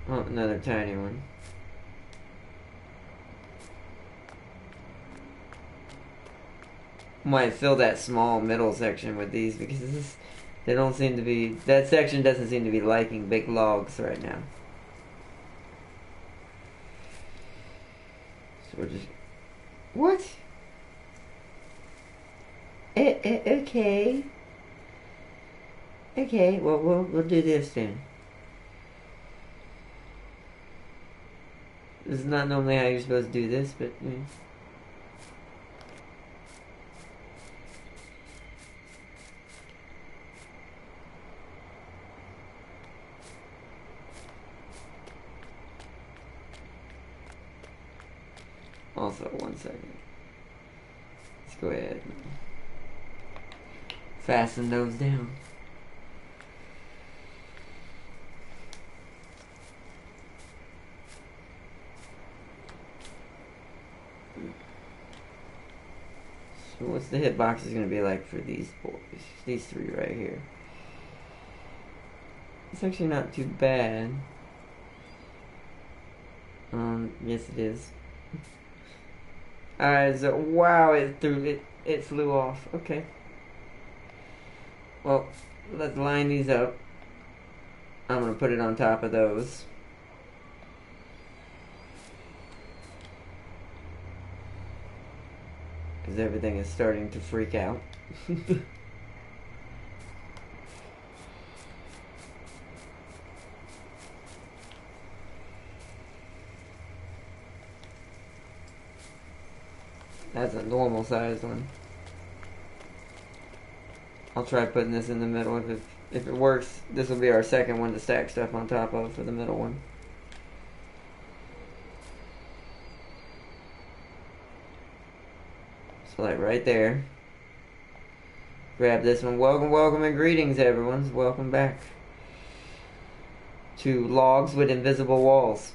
Oh, another tiny one. Might fill that small middle section with these because they don't seem to be, that section doesn't seem to be liking big logs right now. So we're just, what? Okay. Okay, well we'll do this then. This is not normally how you're supposed to do this, but Also, 1 second. Let's go ahead and fasten those down. So what's the hitbox is going to be like for these boys? These three right here. It's actually not too bad. Yes it is. Alright, so wow, it flew off. Okay. Well, let's line these up. I'm gonna put it on top of those. Because everything is starting to freak out. That's a normal sized one. I'll try putting this in the middle. If it works, this will be our second one to stack stuff on top of for the middle one. So like right there. Grab this one. Welcome and greetings everyone. Welcome back to Logs with Invisible Walls.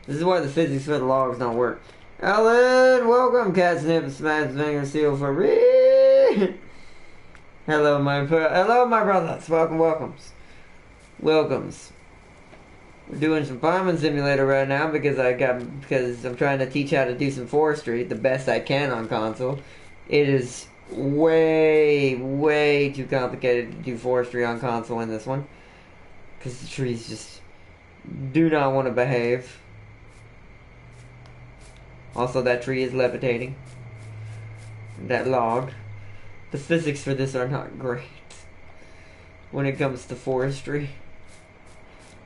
This is why the physics for the logs don't work. Alan, welcome, Catsnip, Smash Finger Seal for me. Hello, my brothers. Welcomes. We're doing some farming simulator right now because I'm trying to teach how to do some forestry the best I can on console. It is way too complicated to do forestry on console in this one because the trees just do not want to behave. Also, that tree is levitating. That log. The physics for this are not great when it comes to forestry.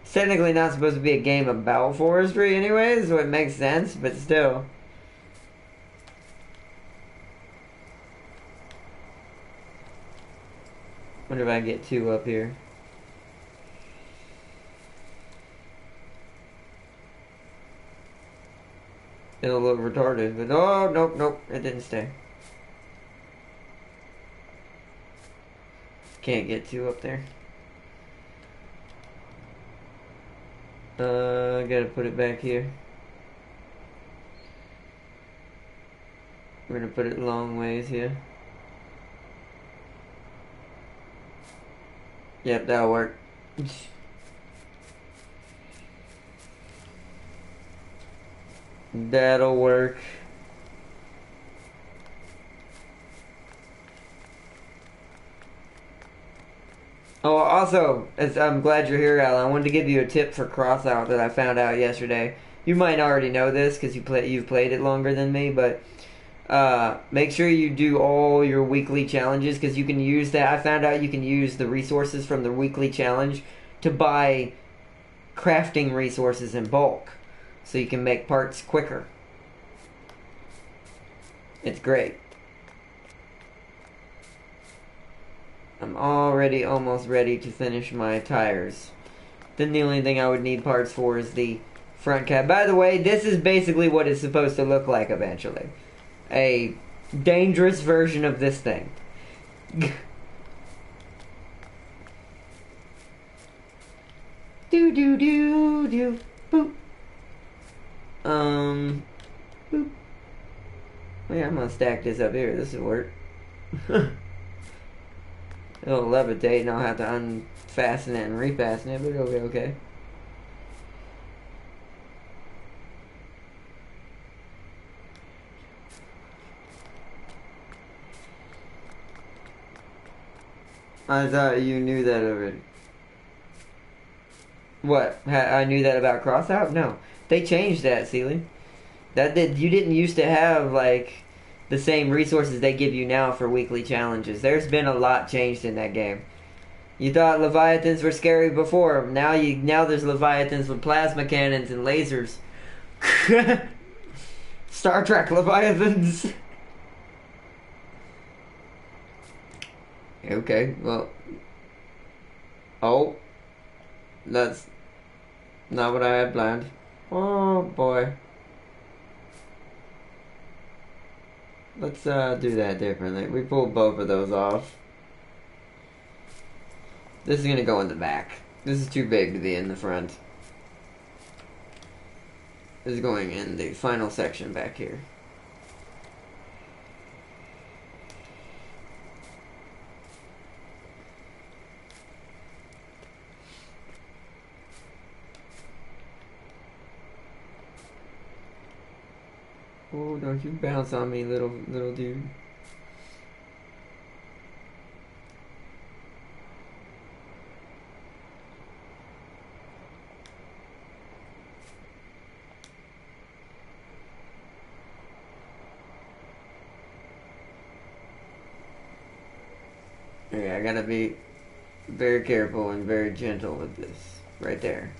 It's technically not supposed to be a game about forestry anyways, so it makes sense, but still. Wonder if I can get two up here. It'll look retarded, but oh, nope, it didn't stay. Can't get two up there. I gotta put it back here. We're gonna put it long ways here. Yep, that'll work. That'll work. Oh, also, I'm glad you're here, Alan. I wanted to give you a tip for crossout that I found out yesterday. You might already know this because you've played it longer than me, but make sure you do all your weekly challenges because you can use that. I found out you can use the resources from the weekly challenge to buy crafting resources in bulk, so you can make parts quicker. It's great. I'm already almost ready to finish my tires. Then the only thing I would need parts for is the front cap. By the way, this is basically what it's supposed to look like eventually. A dangerous version of this thing. Do boop. Boop. Oh yeah, I'm gonna stack this up here. This will work. It'll levitate and I'll have to unfasten it and refasten it, but it'll be okay. I thought you knew that already. What? I knew that about crossout? No. They changed that, Sealy. You didn't used to have, like, the same resources they give you now for weekly challenges. There's been a lot changed in that game. You thought Leviathans were scary before. Now there's Leviathans with plasma cannons and lasers. Star Trek Leviathans. Okay, well. Oh. That's not what I had planned. Oh boy. Let's do that differently. We pulled both of those off. This is gonna go in the back. This is too big to be in the front. This is going in the final section back here. Oh, don't you bounce on me, little dude. Okay, I gotta be very careful and very gentle with this. Right there.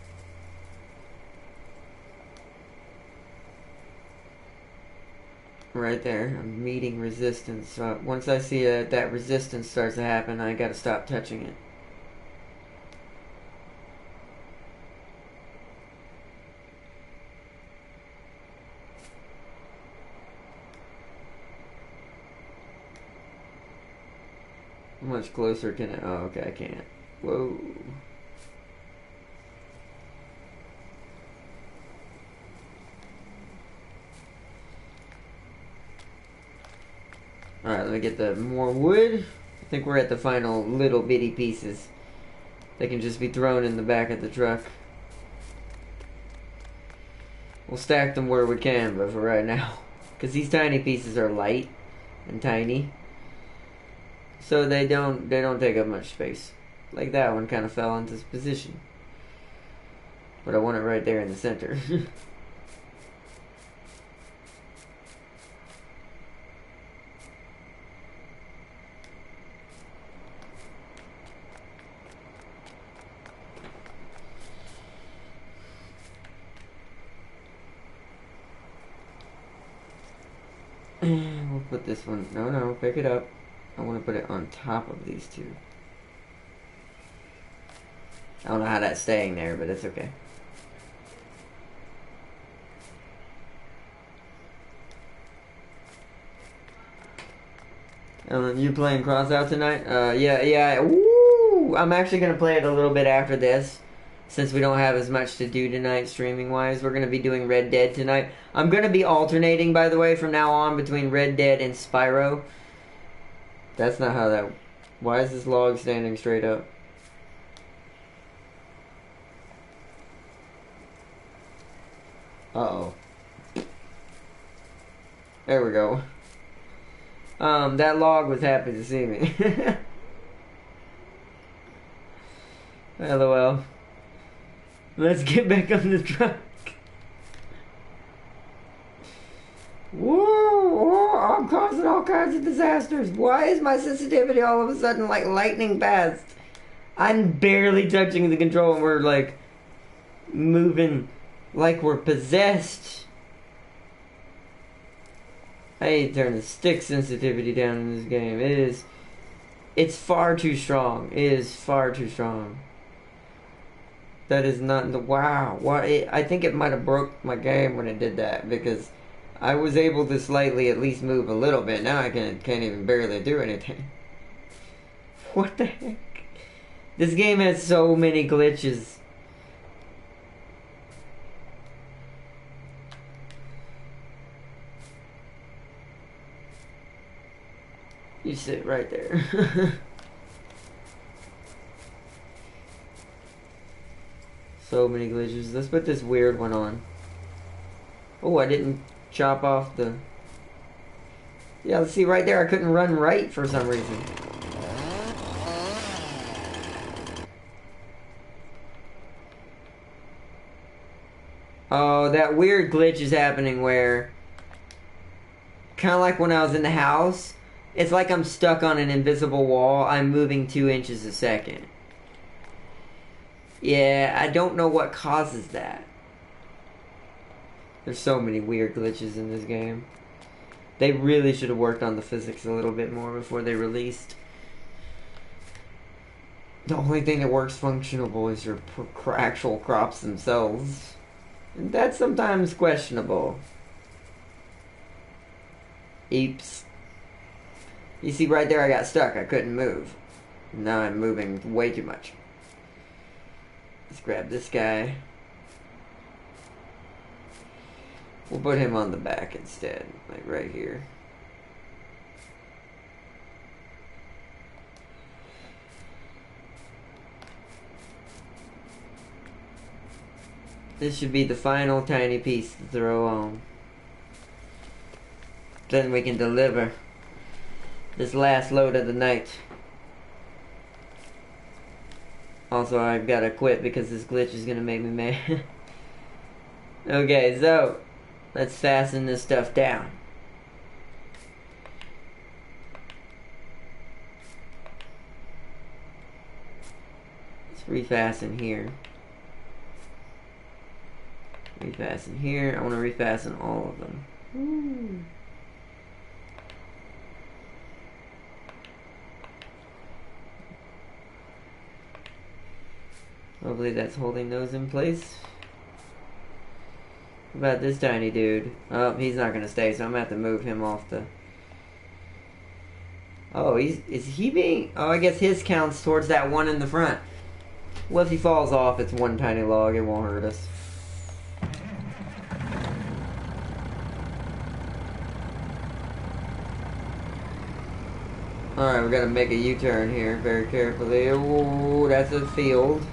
Right there, I'm meeting resistance. So once I see that resistance starts to happen, I gotta stop touching it. How much closer can I? Oh, okay, I can't. Whoa. Alright, let me get the more wood. I think we're at the final little bitty pieces. They can just be thrown in the back of the truck. We'll stack them where we can, but for right now. Because these tiny pieces are light and tiny. So they don't take up much space. Like that one kind of fell into this position. But I want it right there in the center. We'll put this one. No, pick it up. I want to put it on top of these two. I don't know how that's staying there, but it's okay. You playing Crossout tonight? Yeah. Woo! I'm actually going to play it a little bit after this. Since we don't have as much to do tonight, streaming-wise. We're going to be doing Red Dead tonight. I'm going to be alternating, by the way, from now on between Red Dead and Spyro. That's not how that... Why is this log standing straight up? Uh-oh. There we go. That log was happy to see me. LOL. Let's get back on the truck. Whoa, I'm causing all kinds of disasters. Why is my sensitivity all of a sudden like lightning fast? I'm barely touching the control and we're like moving like we're possessed. I need to turn the stick sensitivity down in this game. It's far too strong. It is far too strong. That is not the wow. I think it might have broke my game when it did that because I was able to slightly at least move a little bit. Now I can't even barely do anything. What the heck? This game has so many glitches. You sit right there. So many glitches. Let's put this weird one on. Oh, I didn't chop off the... Yeah, let's see right there. I couldn't run right for some reason. Oh, that weird glitch is happening where... Kind of like when I was in the house. It's like I'm stuck on an invisible wall. I'm moving 2 inches a second. Yeah, I don't know what causes that. There's so many weird glitches in this game. They really should have worked on the physics a little bit more before they released. The only thing that works functionable is your actual crops themselves. And that's sometimes questionable. Eeps. You see right there I got stuck. I couldn't move. Now I'm moving way too much. Let's grab this guy. We'll put him on the back instead. Like right here. This should be the final tiny piece to throw on. Then we can deliver this last load of the night. Also, I've got to quit because this glitch is going to make me mad. Okay, so let's fasten this stuff down. Let's refasten here. Refasten here. I want to refasten all of them. Ooh. Hopefully that's holding those in place. What about this tiny dude? Oh, he's not going to stay, so I'm going to have to move him off the... Oh, is he being... Oh, I guess his counts towards that one in the front. Well, if he falls off, it's one tiny log. It won't hurt us. Alright, we're going to make a U-turn here very carefully. Ooh, that's a field.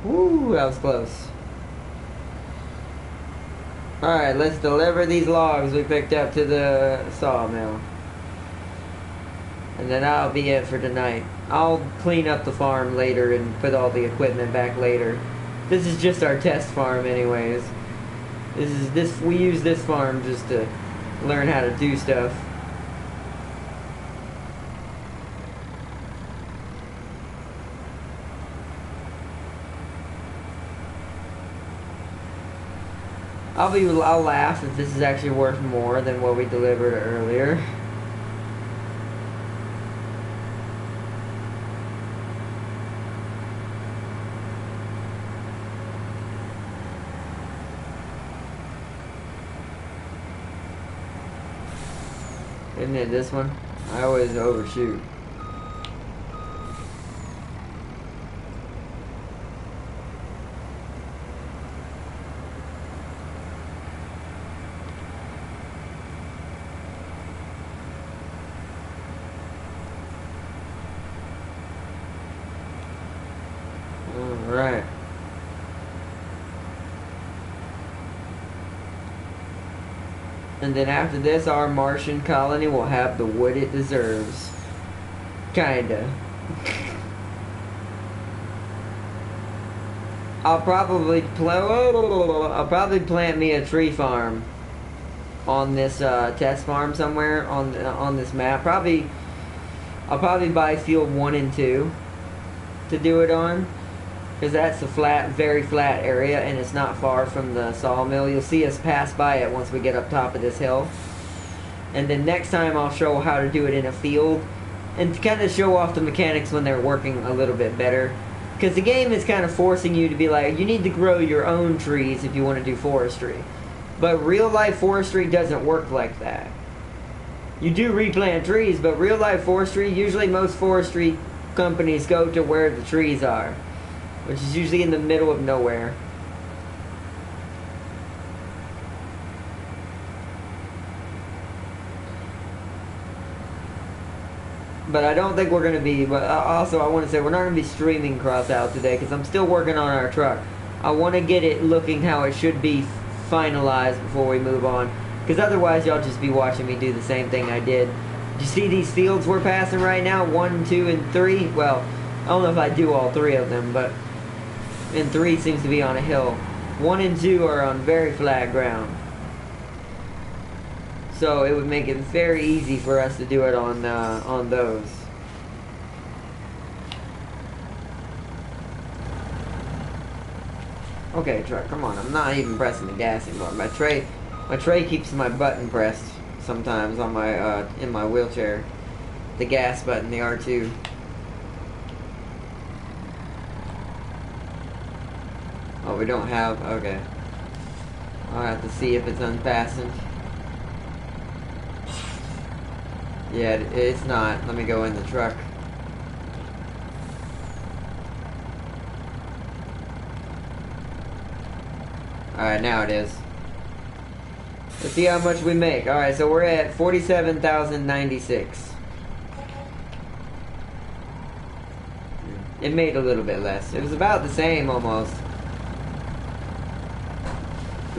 Ooh, that was close. Alright, let's deliver these logs we picked up to the sawmill. And then that'll be it for tonight. I'll clean up the farm later and put all the equipment back later. This is just our test farm anyways. We use this farm just to learn how to do stuff. I'll laugh if this is actually worth more than what we delivered earlier. Isn't it this one? I always overshoot. Alright. And then after this, our Martian colony will have the wood it deserves. Kinda. I'll probably plant me a tree farm on this test farm somewhere on this map. I'll probably buy field 1 and 2 to do it on, because that's a flat, very flat area, and it's not far from the sawmill. You'll see us pass by it once we get up top of this hill. And then next time I'll show how to do it in a field, and to kind of show off the mechanics when they're working a little bit better. Because the game is kind of forcing you to be like, you need to grow your own trees if you want to do forestry. But real life forestry doesn't work like that. You do replant trees, but real life forestry, usually most forestry companies go to where the trees are, which is usually in the middle of nowhere. But I don't think we're going to be, but also I want to say we're not going to be streaming Crossout today because I'm still working on our truck. I want to get it looking how it should be finalized before we move on. Because otherwise y'all just be watching me do the same thing I did. Do you see these fields we're passing right now? 1, 2, and 3? Well, I don't know if I do all 3 of them, but... And 3 seems to be on a hill. 1 and 2 are on very flat ground. So it would make it very easy for us to do it on those. Okay, truck, come on. I'm not even pressing the gas anymore. My tray keeps my button pressed sometimes on my in my wheelchair. The gas button, the R2. Oh, we don't have. Okay. I'll have to see if it's unfastened. Yeah, it's not. Let me go in the truck. Alright, now it is. Let's see how much we make. Alright, so we're at 47,096. It made a little bit less. It was about the same almost.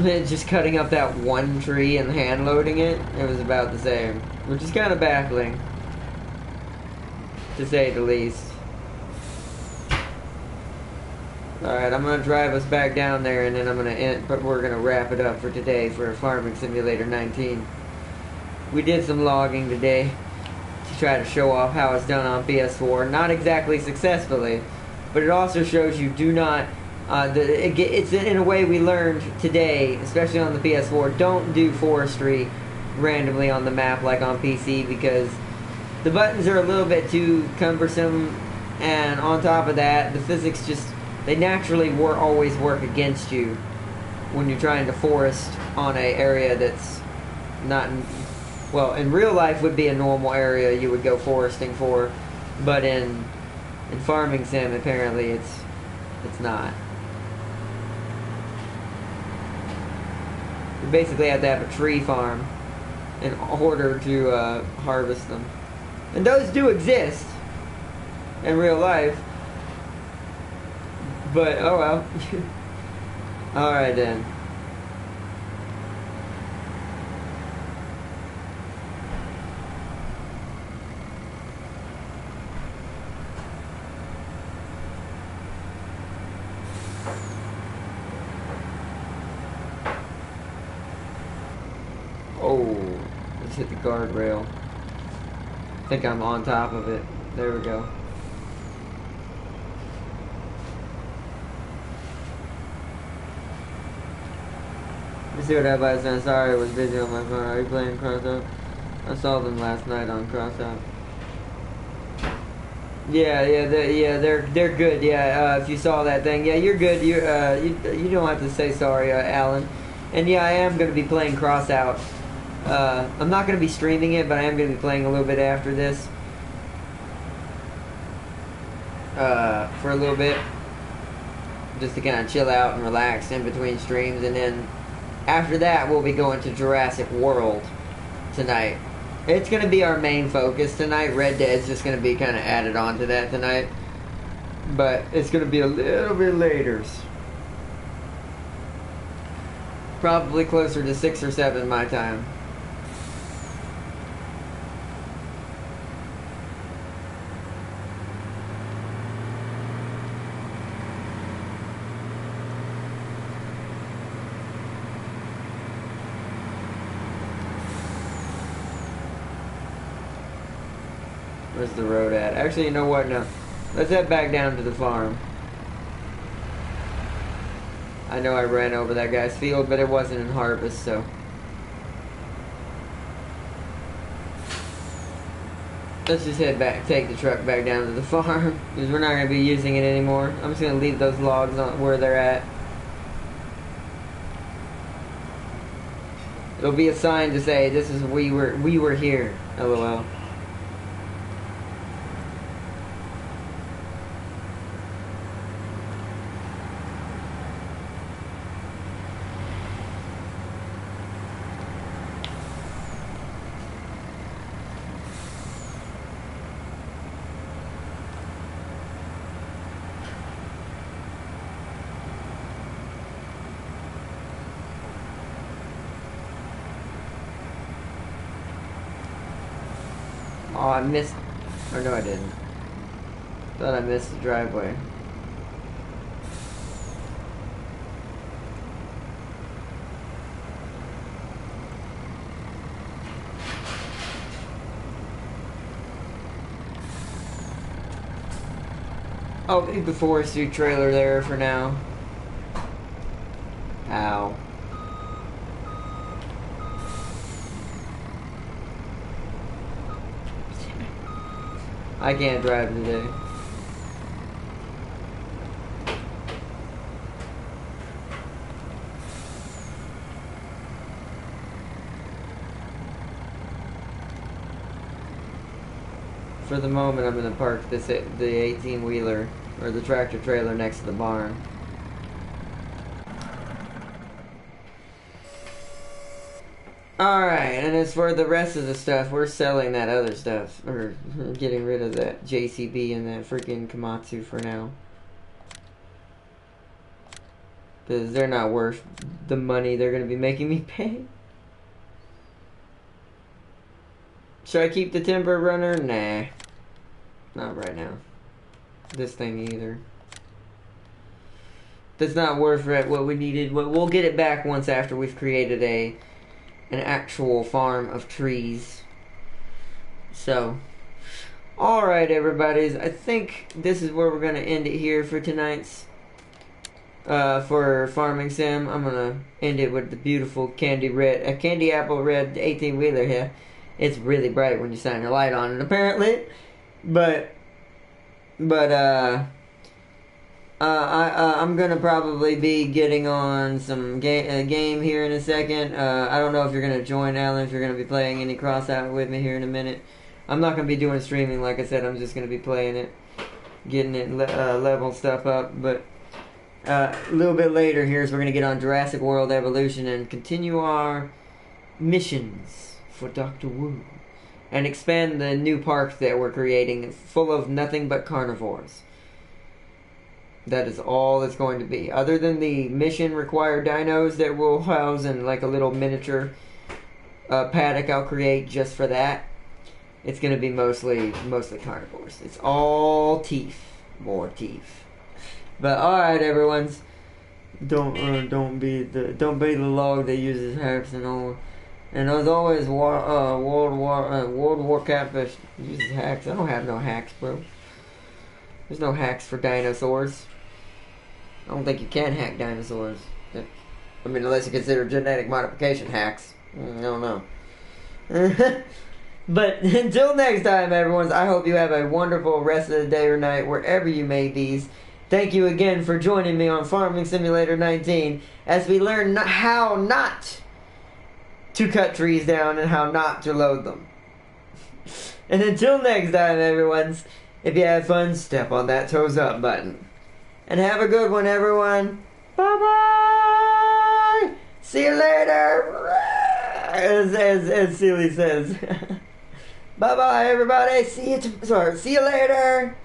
Just cutting up that one tree and hand loading it, it was about the same. Which is kind of baffling, to say the least. Alright, I'm going to drive us back down there and then I'm going to end, but we're going to wrap it up for today for Farming Simulator 19. We did some logging today to try to show off how it's done on PS4. Not exactly successfully, but it also shows you do not, it's in a way we learned today, especially on the PS4, don't do forestry randomly on the map like on PC because the buttons are a little bit too cumbersome, and on top of that, the physics just, they naturally always work against you when you're trying to forest on an area that's not, well, in real life would be a normal area you would go foresting for, but in Farming Sim apparently it's not. You basically have to have a tree farm in order to harvest them. And those do exist in real life. But, oh well. Alright then. Oh, let's hit the guardrail. I think I'm on top of it. There we go. Let's see what everybody's saying. Sorry, I was busy on my phone. Are you playing Crossout? I saw them last night on Crossout. Yeah, they're good. Yeah, if you saw that thing, yeah, you're good. You don't have to say sorry, Alan. And yeah, I am going to be playing Crossout. I'm not going to be streaming it, but I am going to be playing a little bit after this. For a little bit. Just to kind of chill out and relax in between streams. And then after that, we'll be going to Jurassic World tonight. It's going to be our main focus tonight. Red Dead's just going to be kind of added on to that tonight. But it's going to be a little bit later. Probably closer to 6 or 7 my time. Where's the road at? Actually, you know what? No. Let's head back down to the farm. I know I ran over that guy's field, but it wasn't in harvest, so. Let's just head back, take the truck back down to the farm, because we're not going to be using it anymore. I'm just going to leave those logs on where they're at. It'll be a sign to say, this is, we were here, LOL. Oh, I missed. Or no, I didn't. Thought I missed the driveway. I'll leave the forestry trailer there for now. Ow. I can't drive today. For the moment, I'm going to park the 18-wheeler or the tractor trailer next to the barn. Alright, and as for the rest of the stuff, we're selling that other stuff. Or getting rid of that JCB and that freaking Komatsu for now. Because they're not worth the money they're going to be making me pay. Should I keep the timber runner? Nah. Not right now. This thing either. That's not worth what we needed. We'll get it back once after we've created an actual farm of trees. So, alright everybody, I think this is where we're going to end it here for tonight's for Farming Sim. I'm going to end it with the beautiful candy apple red 18-wheeler here. It's really bright when you shine your light on it apparently. But I'm gonna probably be getting on some game here in a second. I don't know if you're gonna join, Alan, if you're gonna be playing any Crossout with me here in a minute. I'm not gonna be doing streaming, like I said. I'm just gonna be playing it, getting it level stuff up. But a little bit later here is we're gonna get on Jurassic World Evolution and continue our missions for Dr. Wu and expand the new park that we're creating, full of nothing but carnivores. That is all it's going to be. Other than the mission required dinos that we'll house in like a little miniature paddock I'll create just for that, it's going to be mostly carnivores. It's all teeth. More teeth. But alright everyone. Don't be the log that uses hacks and all. And as always, World War Catfish uses hacks. I don't have no hacks, bro. There's no hacks for dinosaurs. I don't think you can hack dinosaurs. I mean, unless you consider genetic modification hacks. I don't know. But until next time, everyone, I hope you have a wonderful rest of the day or night, wherever you may be. Thank you again for joining me on Farming Simulator 19 as we learn how not to cut trees down and how not to load them. And until next time, everyone, if you have fun, step on that toes up button. And have a good one, everyone. Bye-bye! See you later! As Sealy says. Bye-bye, everybody. See you later!